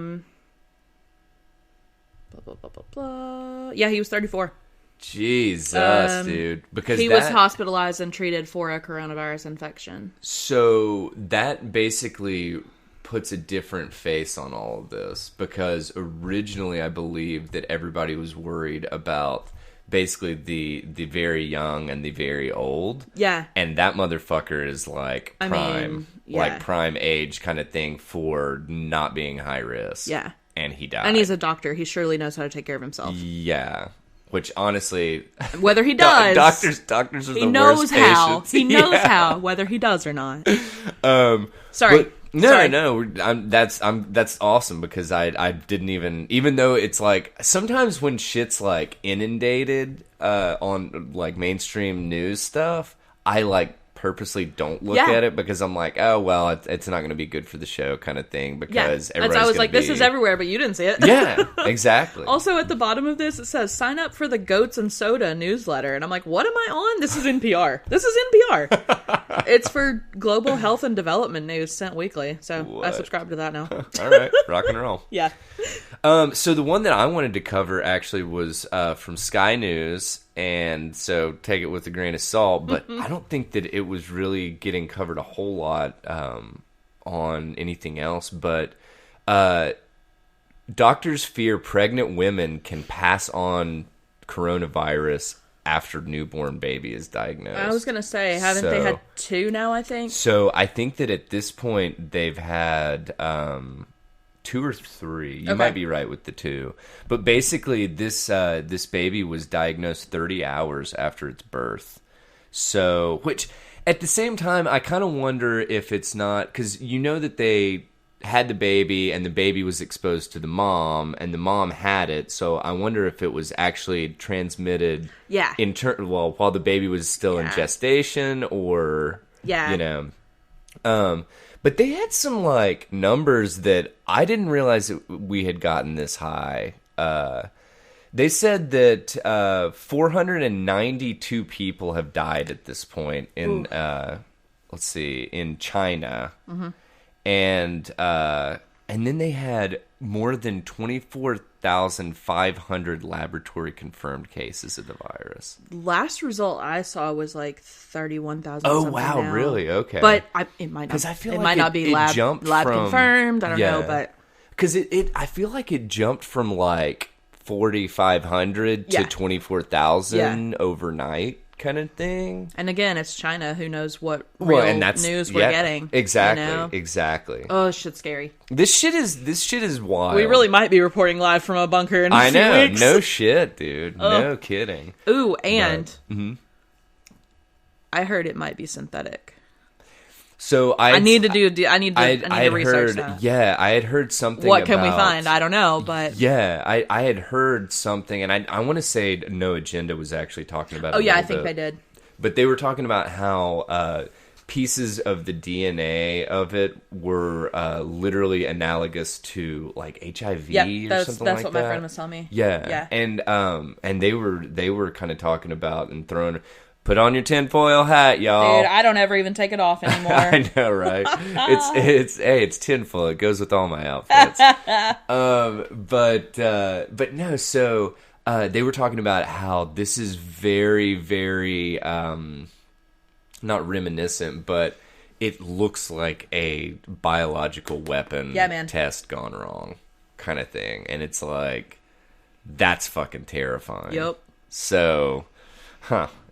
blah, blah, blah. Yeah, he was 34. Jesus, dude. Because he was hospitalized and treated for a coronavirus infection. So that basically puts a different face on all of this. Because originally I believe that everybody was worried about basically the very young and the very old. Yeah. And that motherfucker is like prime, like prime age kind of thing for not being high risk. Yeah. And he died. And he's a doctor. He surely knows how to take care of himself. Yeah. Which honestly, whether he does, doctors are the worst patients. He knows how, whether he does or not. Sorry. That's awesome because I didn't even though it's like sometimes when shit's like inundated on like mainstream news stuff, I like purposely don't look at it because I'm like, oh well, it's not going to be good for the show kind of thing because everybody's I was like, this is everywhere, but you didn't see it. Yeah, exactly. Also, at the bottom of this, it says sign up for the Goats and Soda newsletter, and I'm like, what am I on? This is NPR. It's for global health and development news sent weekly, so I subscribe to that now. All right, rock and roll. Yeah. So the one that I wanted to cover actually was from Sky News, and so take it with a grain of salt, but I don't think that it was really getting covered a whole lot on anything else, but doctors fear pregnant women can pass on coronavirus after newborn baby is diagnosed. I was going to say, haven't they had 2 now, I think? So I think that at this point they've had 2 or 3. You might be right with the 2. But basically this baby was diagnosed 30 hours after its birth. So, which at the same time, I kind of wonder if it's not, because you know that they had the baby and the baby was exposed to the mom and the mom had it. So I wonder if it was actually transmitted while the baby was still in gestation or, you know. But they had some, like, numbers that I didn't realize that we had gotten this high. They said that 492 people have died at this point in, in China. Mm-hmm. And then they had more than 24,500 laboratory confirmed cases of the virus. Last result I saw was like 31,000. Oh wow, now. Really? Okay. But it might not. It might not be lab confirmed. I don't know, but because I feel like it jumped from like 4,500 to 24,000 overnight. Kind of thing. And again, it's China. Who knows what real news we're getting? Exactly. You know? Exactly. Oh, shit's scary. This shit is wild. We really might be reporting live from a bunker in a few weeks. No shit, dude. No kidding. Ooh, and I heard it might be synthetic. So I need to research that. Yeah, I had heard something. What can we find? I don't know, but yeah, I had heard something, and I want to say No Agenda was actually talking about. Oh yeah, I think they did. But they were talking about how pieces of the DNA of it were literally analogous to like HIV or something like that. That's what my friend was telling me. Yeah, and they were kind of talking about and throwing. Put on your tinfoil hat, y'all. Dude, I don't ever even take it off anymore. I know, right? It's tinfoil. It goes with all my outfits. But no. So they were talking about how this is very, very not reminiscent, but it looks like a biological weapon test gone wrong, kind of thing. And it's like that's fucking terrifying. Yep. So,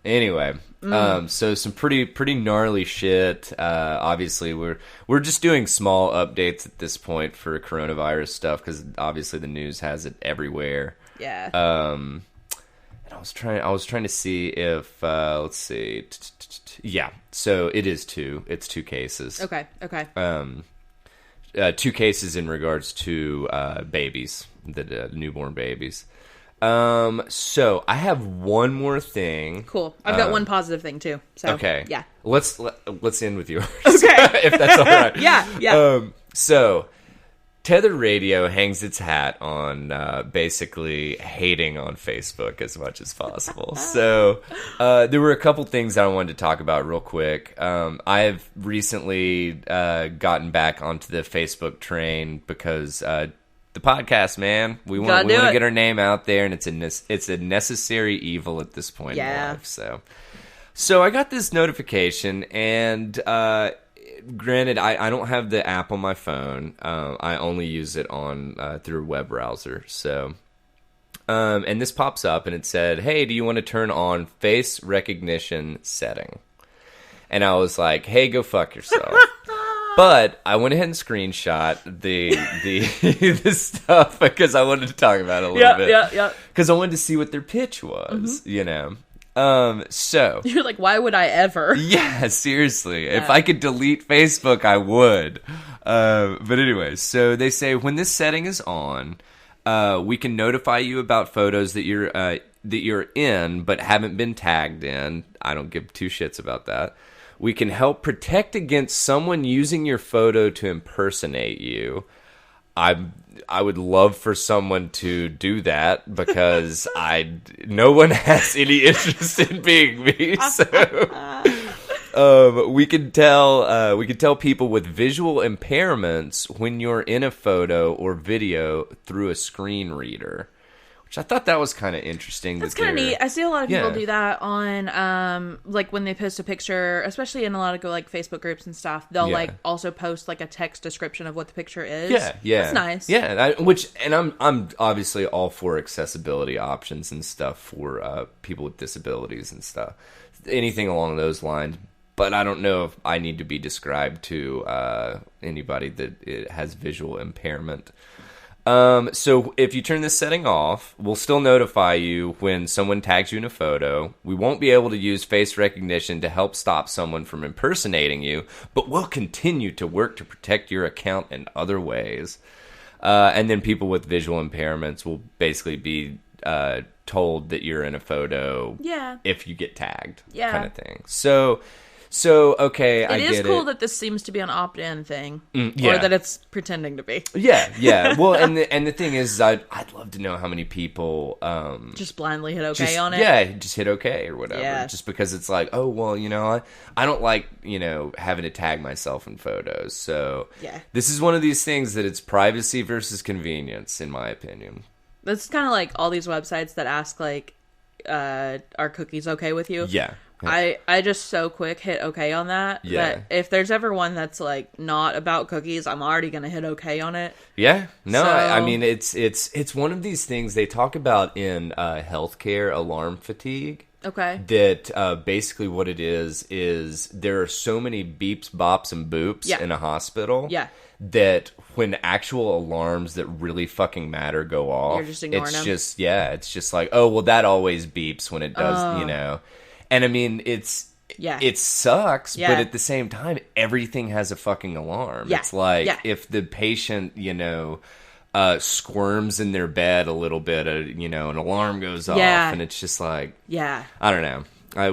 Anyway, so some pretty gnarly shit. Obviously, we're just doing small updates at this point for coronavirus stuff because obviously the news has it everywhere. Yeah. And I was trying to see if let's see. Yeah. So it is two. It's two cases. Okay. 2 cases in regards to babies, the newborn babies. So I have one more thing. Cool. I've got one positive thing too. So okay. Yeah. Let's end with yours. Okay. If that's all right. Yeah. So Tether Radio hangs its hat on basically hating on Facebook as much as possible. So there were a couple things that I wanted to talk about real quick. I've recently gotten back onto the Facebook train because the podcast, man. We want to get our name out there, and it's a necessary evil at this point in life. So I got this notification, and granted, I don't have the app on my phone. I only use it on through a web browser. So, and this pops up, and it said, "Hey, do you want to turn on face recognition setting?" And I was like, "Hey, go fuck yourself." But I went ahead and screenshot the stuff because I wanted to talk about it a little bit. Yeah. Because I wanted to see what their pitch was, you know. So you're like, why would I ever? Yeah, seriously. Yeah. If I could delete Facebook, I would. But anyway, so they say when this setting is on, we can notify you about photos that you're in but haven't been tagged in. I don't give two shits about that. We can help protect against someone using your photo to impersonate you. I would love for someone to do that because no one has any interest in being me. So we can tell people with visual impairments when you're in a photo or video through a screen reader. Which I thought that was kind of interesting. That's kind of neat. I see a lot of people do that on, like when they post a picture, especially in a lot of like Facebook groups and stuff. They'll like also post like a text description of what the picture is. Yeah. That's nice. Yeah, I'm obviously all for accessibility options and stuff for people with disabilities and stuff, anything along those lines. But I don't know if I need to be described to anybody that has visual impairment. So if you turn this setting off, we'll still notify you when someone tags you in a photo. We won't be able to use face recognition to help stop someone from impersonating you, but we'll continue to work to protect your account in other ways. And then people with visual impairments will basically be told that you're in a photo if you get tagged, kind of thing. So okay, I get it. It is cool that this seems to be an opt-in thing, or that it's pretending to be. Yeah. Well, and the thing is, I'd love to know how many people just blindly hit okay on it. Yeah, just hit okay or whatever. Yeah. Just because it's like, oh well, you know, I don't like having to tag myself in photos. So this is one of these things that it's privacy versus convenience, in my opinion. That's kind of like all these websites that ask like, "Are cookies okay with you?" Yeah. I just so quick hit okay on that. Yeah. That if there's ever one that's like not about cookies, I'm already gonna hit okay on it. Yeah. No, I mean it's one of these things they talk about in healthcare alarm fatigue. Okay. That basically what it is there are so many beeps, bops, and boops in a hospital. Yeah. That when actual alarms that really fucking matter go off, you're just ignoring them. It's just like, oh well, that always beeps when it does, And I mean, it sucks, but at the same time, everything has a fucking alarm. Yeah. It's like if the patient, squirms in their bed a little bit, an alarm goes off, and it's just like, I don't know. I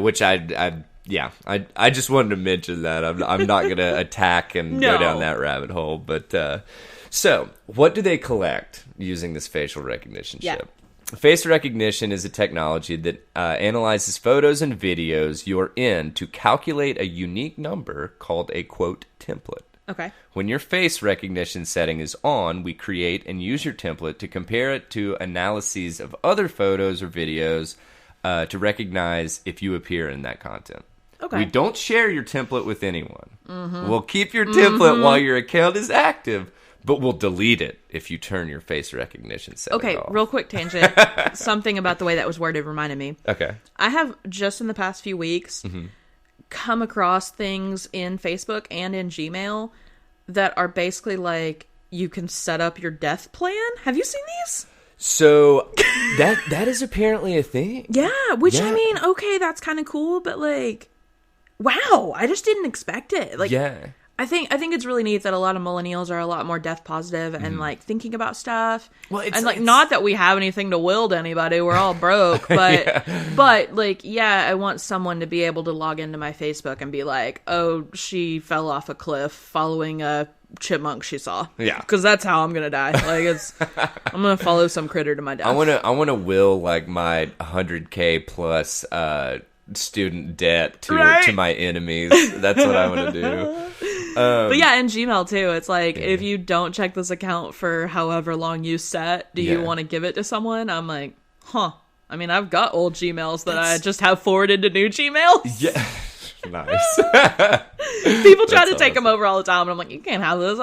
just wanted to mention that. I'm not going to attack and go down that rabbit hole. But so, what do they collect using this facial recognition chip? Face recognition is a technology that analyzes photos and videos you're in to calculate a unique number called a, quote, template. Okay. When your face recognition setting is on, we create and use your template to compare it to analyses of other photos or videos to recognize if you appear in that content. Okay. We don't share your template with anyone. Mm-hmm. We'll keep your template while your account is active, but we'll delete it if you turn your face recognition setting off. Real quick tangent. Something about the way that was worded reminded me. Okay. I have, just in the past few weeks, come across things in Facebook and in Gmail that are basically like, you can set up your death plan. Have you seen these? So, that is apparently a thing. Yeah, which, I mean, okay, that's kind of cool, but like, wow, I just didn't expect it. Like, I think it's really neat that a lot of millennials are a lot more death positive and like thinking about stuff. Well, it's not that we have anything to will to anybody. We're all broke, but but like I want someone to be able to log into my Facebook and be like, oh, she fell off a cliff following a chipmunk she saw. Yeah, because that's how I'm gonna die. Like I'm gonna follow some critter to my death. I wanna will like my 100K plus student debt to my enemies. That's what I want to do. But in Gmail too, it's like, if you don't check this account for however long you set, do you want to give it to someone? I'm like, I mean, I've got old Gmails that I just have forwarded to new Gmails. Yeah. Nice. People try to take them over all the time, and I'm like, you can't have this.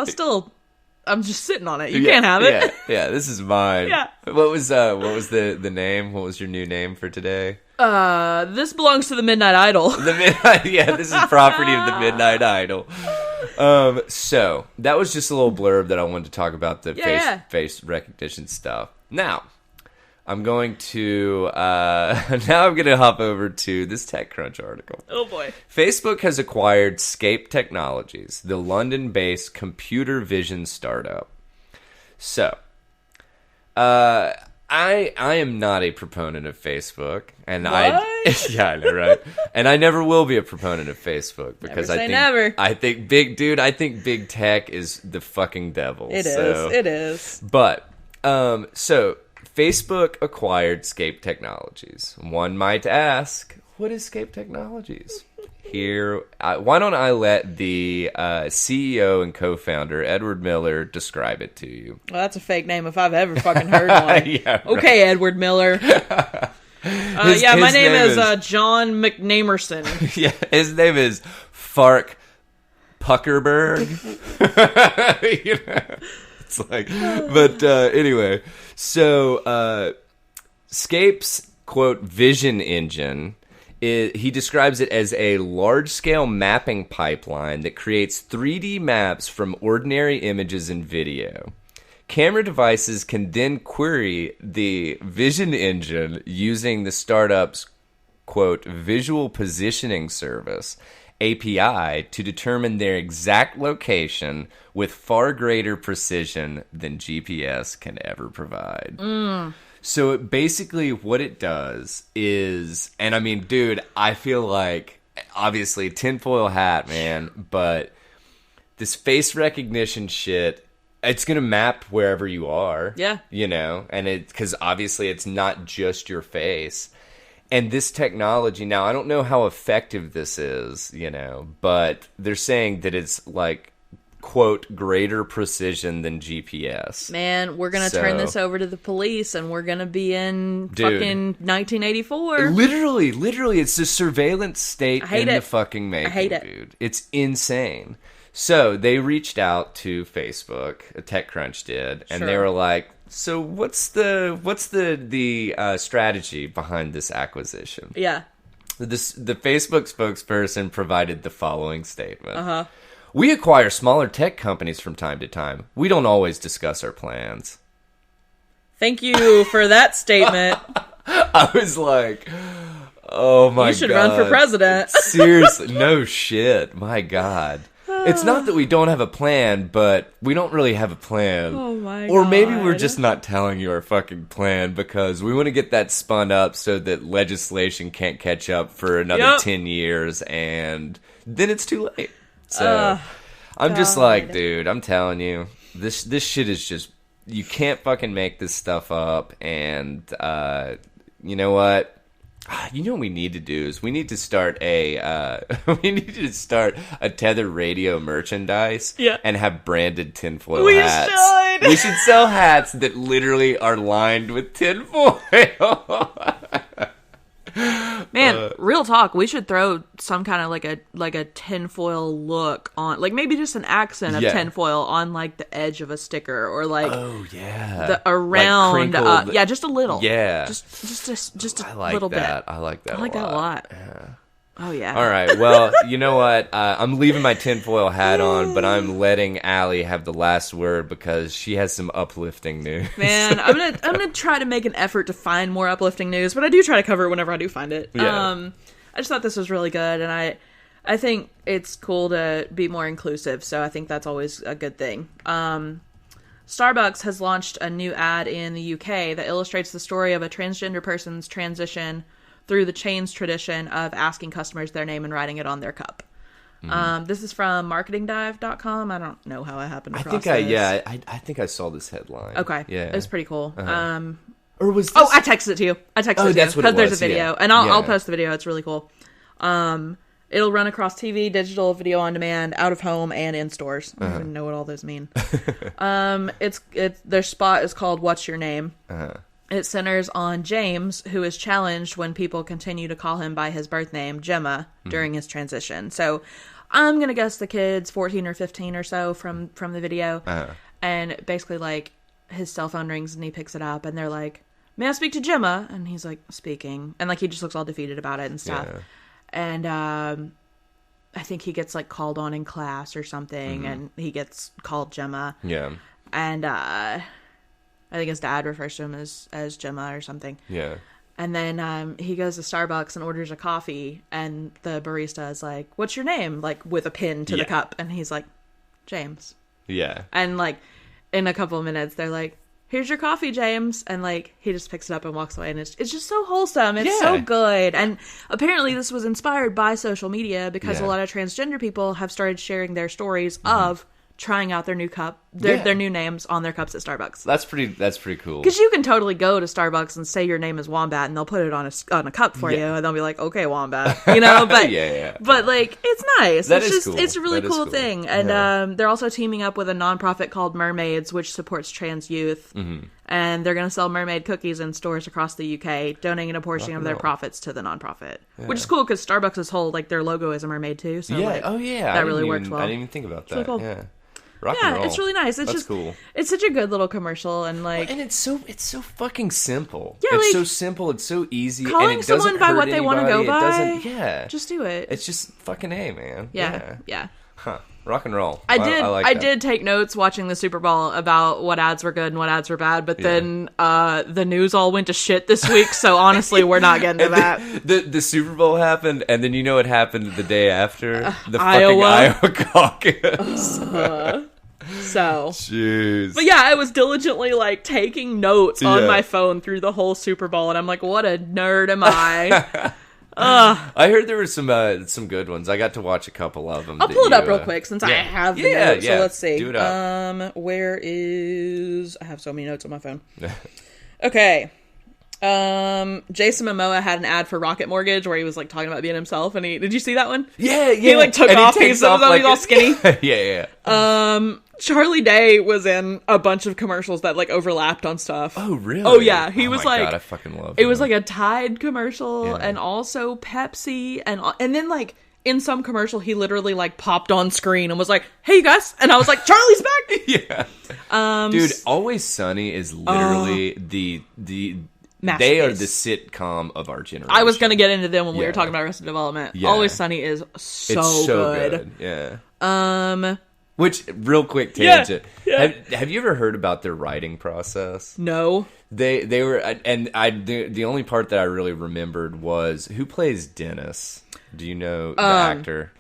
I'm just sitting on it. You can't have it. Yeah, this is mine. Yeah. What was the name? What was your new name for today? This belongs to the Midnight Idol. This is property of the Midnight Idol. So that was just a little blurb that I wanted to talk about the face recognition stuff. Now, I'm going to hop over to this TechCrunch article. Oh boy. Facebook has acquired Scape Technologies, the London-based computer vision startup. So, I am not a proponent of Facebook, and I know, right? And I never will be a proponent of Facebook because I think big tech is the fucking devil. It is. But so Facebook acquired Scape Technologies. One might ask, what is Scape Technologies? Why don't I let the CEO and co-founder, Edward Miller, describe it to you? Well, that's a fake name if I've ever fucking heard one. Okay, Edward Miller. My name is John McNamerson. His name is Fark Puckerberg. It's like, but anyway, so Scape's, quote, vision engine, he describes it as a large-scale mapping pipeline that creates 3D maps from ordinary images and video. Camera devices can then query the vision engine using the startup's, quote, visual positioning service, API, to determine their exact location with far greater precision than GPS can ever provide. So basically what it does is, and I mean, dude, I feel like, obviously, tinfoil hat, man, but this face recognition shit, it's going to map wherever you are. Yeah. And because obviously it's not just your face. And this technology, now, I don't know how effective this is, but they're saying that it's like, quote, greater precision than GPS. Man, we're going to turn this over to the police and we're going to be in fucking 1984. Literally, it's the surveillance state in the fucking making, I hate it. Dude. It's insane. So they reached out to Facebook, TechCrunch did, and they were like, so what's the strategy behind this acquisition? Yeah. The Facebook spokesperson provided the following statement. We acquire smaller tech companies from time to time. We don't always discuss our plans. Thank you for that statement. I was like, oh my God. You should run for president. Seriously. No shit. My God. It's not that we don't have a plan, but we don't really have a plan. Oh my Or maybe God. we're just not telling you our fucking plan because we want to get that spun up so that legislation can't catch up for another 10 years, and then it's too late. So I'm just like, dude, I'm telling you, this shit is just, you can't fucking make this stuff up, and you know what? You know what we need to do is we need to start a Tether radio merchandise and have branded tinfoil hats. We should sell hats that literally are lined with tinfoil. Man, real talk, we should throw some kind of like a tinfoil look on, like maybe just an accent of tinfoil on like the edge of a sticker, or like the around like just a little. Yeah. Just a little bit. I like that. I like that a lot. Yeah. Oh, yeah. All right. Well, you know what? I'm leaving my tinfoil hat on, but I'm letting Allie have the last word because she has some uplifting news. Man, I'm gonna try to make an effort to find more uplifting news, but I do try to cover it whenever I do find it. Yeah. I just thought this was really good, and I think it's cool to be more inclusive, so I think that's always a good thing. Starbucks has launched a new ad in the UK that illustrates the story of a transgender person's transition through the chain's tradition of asking customers their name and writing it on their cup. This is from marketingdive.com. I don't know how I happened across this. I think I saw this headline. Okay. Yeah. It was pretty cool. Or was this... Oh, I texted it to you. Because there's a video. Yeah. And I'll post the video. It's really cool. It'll run across TV, digital, video on demand, out of home, and in stores. I don't even know what all those mean. Their spot is called What's Your Name? It centers on James, who is challenged when people continue to call him by his birth name, Gemma, during his transition. So I'm going to guess the kid's 14 or 15 or so from the video. And basically, like, his cell phone rings and he picks it up and they're like, "May I speak to Gemma?" And he's like, "Speaking." And, like, he just looks all defeated about it and stuff. Yeah. And I think he gets, like, called on in class or something, and he gets called Gemma. Yeah. And I think his dad refers to him as Gemma or something. Yeah. And then he goes to Starbucks and orders a coffee, and the barista is like, "What's your name?" Like, with a pin to the cup. And he's like, "James." Yeah. And, like, in a couple of minutes, they're like, "Here's your coffee, James." And, like, he just picks it up and walks away. And it's just so wholesome. It's so good. And apparently this was inspired by social media because a lot of transgender people have started sharing their stories of trying out their new cup, their new names on their cups at Starbucks. That's pretty cool. Because you can totally go to Starbucks and say your name is Wombat, and they'll put it on a cup for you, and they'll be like, "Okay, Wombat," you know. But but like, it's nice. Cool. It's a really cool thing. And they're also teaming up with a nonprofit called Mermaids, which supports trans youth. And they're going to sell mermaid cookies in stores across the UK, donating a portion of their profits to the nonprofit, which is cool because Starbucks' whole their logo is a mermaid too. So that really works well. I didn't even think about that. Really cool. Yeah. It's really nice. It's just cool. It's such a good little commercial, and like, and it's so fucking simple. Yeah, it's so simple. It's so easy. Calling and it doesn't someone by hurt what they want to go by. Just do it. It's just fucking A, man. Yeah. Huh. Rock and roll. I did take notes watching the Super Bowl about what ads were good and what ads were bad, but then the news all went to shit this week, so honestly, we're not getting to that. The Super Bowl happened, and then you know what happened the day after? The Iowa. fucking Iowa caucus. So, jeez. But yeah, I was diligently like taking notes on my phone through the whole Super Bowl, and I'm like, what a nerd am I? I heard there were some good ones. I got to watch a couple of them. I'll pull it up real quick since I have the notes. So let's see. Do it up. Where is... I have so many notes on my phone. Okay. Jason Momoa had an ad for Rocket Mortgage where he was like talking about being himself, and did you see that one? Yeah. He like took off. He's all skinny. Yeah. Charlie Day was in a bunch of commercials that like overlapped on stuff. Oh really? Oh yeah. He was like, God, I fucking love it. Was like a Tide commercial and also Pepsi, and then like in some commercial he literally like popped on screen and was like, "Hey you guys," and I was like, "Charlie's back." Yeah. Dude, Always Sunny is literally the they are the sitcom of our generation. I was gonna get into them when we were talking about Arrested Development. Yeah. Always Sunny is so good. Yeah. Which, real quick tangent. Yeah. Have you ever heard about their writing process? No. They were, and the only part that I really remembered was who plays Dennis. Do you know the actor?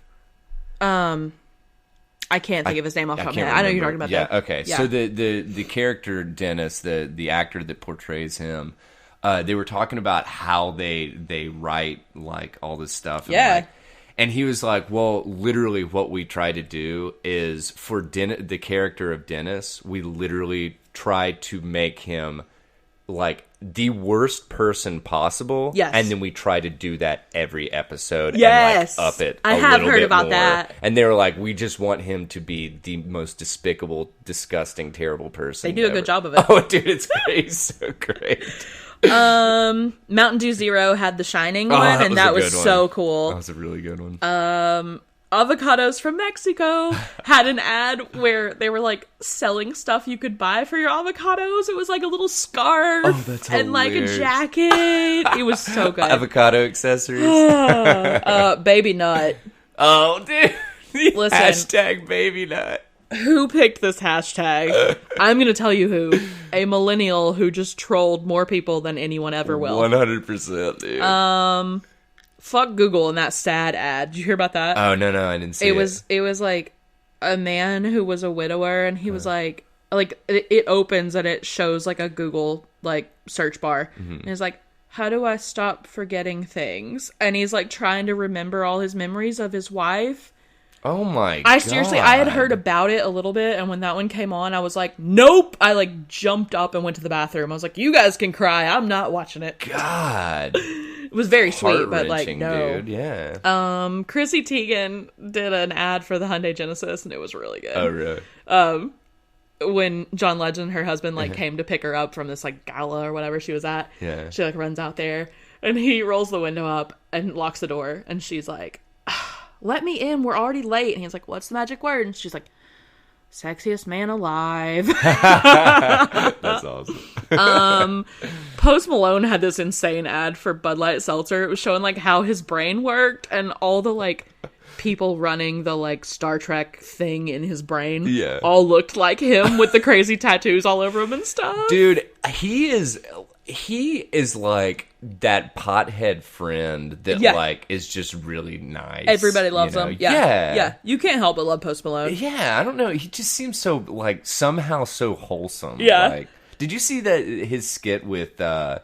I can't think of his name off the top of my head. I know you're talking about that. Okay. Yeah. So the character Dennis, the actor that portrays him, they were talking about how they write like all this stuff. And he was like, well, literally what we try to do is for the character of Dennis, we literally try to make him like the worst person possible. Yes. And then we try to do that every episode. Yes. And like up it I have heard about that. And they were like, we just want him to be the most despicable, disgusting, terrible person. They do ever. A good job of it. Oh, dude, it's great. So great. Mountain Dew Zero had the Shining one, and that was so cool. That was a really good one. Avocados from Mexico had an ad where they were like selling stuff you could buy for your avocados. It was like a little scarf and like a jacket. It was so good. Avocado accessories. Baby nut. Oh, dude. Listen, hashtag baby nut. Who picked this hashtag? I'm going to tell you who. A millennial who just trolled more people than anyone ever will. 100%, dude. Fuck Google and that sad ad. Did you hear about that? Oh, no, I didn't see it. It was like a man who was a widower, and he was like it opens and it shows like a Google like search bar. Mm-hmm. And it's like, how do I stop forgetting things? And he's like trying to remember all his memories of his wife. Oh my god. I seriously, I had heard about it a little bit, and when that one came on, I was like, nope! I like jumped up and went to the bathroom. I was like, you guys can cry, I'm not watching it. God. It was very sweet, but like, no. Dude, yeah. Chrissy Teigen did an ad for the Hyundai Genesis, and it was really good. Oh, really? When John Legend, her husband, like came to pick her up from this like gala or whatever she was at, she like runs out there, and he rolls the window up and locks the door, and she's like, let me in, we're already late. And he's like, what's the magic word? And she's like, sexiest man alive. That's awesome. Post Malone had this insane ad for Bud Light Seltzer. It was showing like how his brain worked, and all the like people running the like Star Trek thing in his brain all looked like him with the crazy tattoos all over him and stuff. Dude, he is like that pothead friend that like is just really nice. Everybody loves him. Yeah. You can't help but love Post Malone. Yeah, I don't know. He just seems so like somehow so wholesome. Yeah. Like, did you see that his skit with I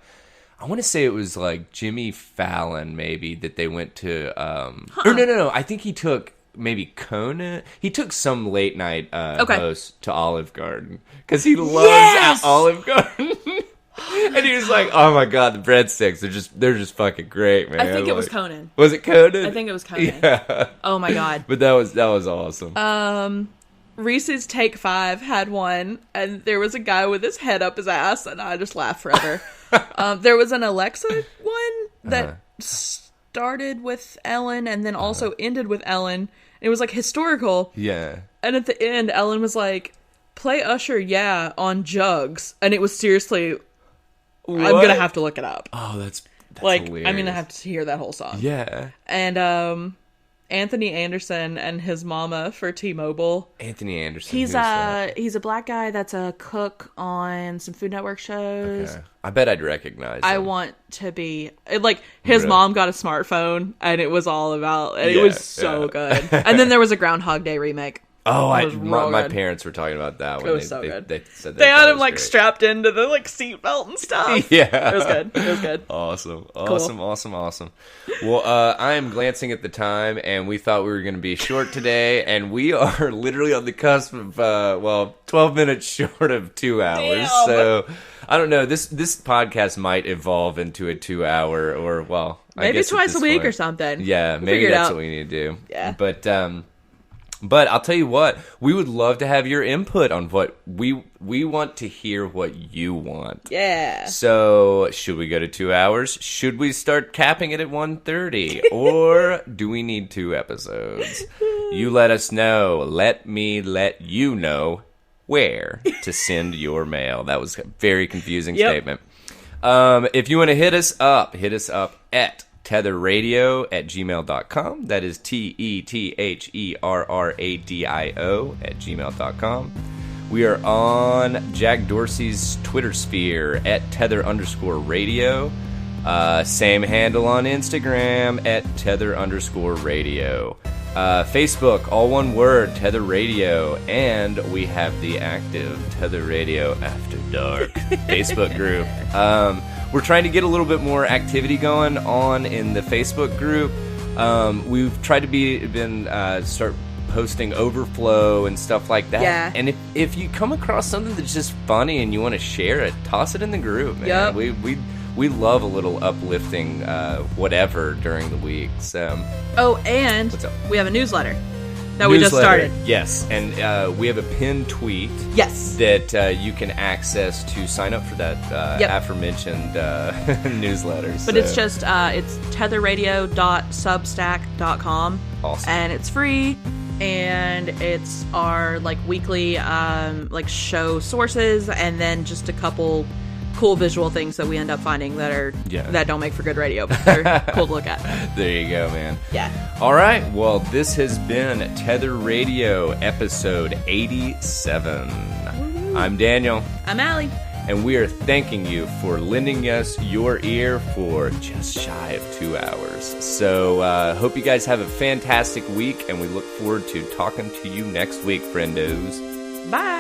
want to say it was like Jimmy Fallon maybe that they went to or no. I think he took maybe Conan. He took some late night host to Olive Garden because he loves Olive Garden. And he was like, "Oh my god, the breadsticks they're just fucking great, man." I think it was Conan. Was it Conan? I think it was Conan. Yeah. Oh my god. But that was awesome. Reese's Take 5 had one, and there was a guy with his head up his ass, and I just laughed forever. There was an Alexa one that started with Ellen and then also ended with Ellen. It was like historical. Yeah. And at the end, Ellen was like, "Play Usher, yeah, on Jugs," and it was seriously. What? I'm gonna have to look it up. Oh, that's like hilarious. I'm gonna have to hear that whole song. Yeah. And Anthony Anderson and his mama for T-Mobile. Anthony Anderson. He's a black guy that's a cook on some Food Network shows. Okay. I bet I'd recognize him. I want to be like his mom got a smartphone, and it was all about. And it was so good. And then there was a Groundhog Day remake. Oh, my parents were talking about that one. It was so good. They said they had him like strapped into the like seatbelt and stuff. Yeah, it was good. Awesome. Cool. Well, I am glancing at the time, and we thought we were going to be short today, and we are literally on the cusp of 12 minutes short of 2 hours. Damn. So I don't know. This podcast might evolve into a 2 hour, or maybe twice a week or something. Yeah, maybe that's what we need to do. Yeah, But I'll tell you what, we would love to have your input on what we want to hear what you want. Yeah. So, should we go to 2 hours? Should we start capping it at 1:30? Or do we need 2 episodes? You let us know. Let me let you know where to send your mail. That was a very confusing statement. If you want to hit us up at tetherradio@gmail.com. That is TETHERRADIO@gmail.com. We are on Jack Dorsey's Twitter sphere at tether_radio. Same handle on Instagram at tether_radio. Facebook, all one word, Tether Radio, and we have the active Tether Radio After Dark Facebook group. We're trying to get a little bit more activity going on in the Facebook group. We've tried to start posting overflow and stuff like that. Yeah. And if you come across something that's just funny and you want to share it, toss it in the group, man. Yep. We love a little uplifting whatever during the week. So. Oh, and what's up? We have a newsletter that we just started. Yes, and we have a pinned tweet. Yes. That you can access to sign up for that aforementioned newsletter. But it's just it's tetherradio.substack.com. Awesome. And it's free. And it's our weekly show sources, and then just a couple cool visual things that we end up finding that don't make for good radio, but they're cool to look at. There you go, man. Yeah. All right. Well, this has been Tether Radio episode 87. Woo-hoo. I'm Daniel. I'm Allie. And we are thanking you for lending us your ear for just shy of 2 hours. So hope you guys have a fantastic week, and we look forward to talking to you next week, friendos. Bye.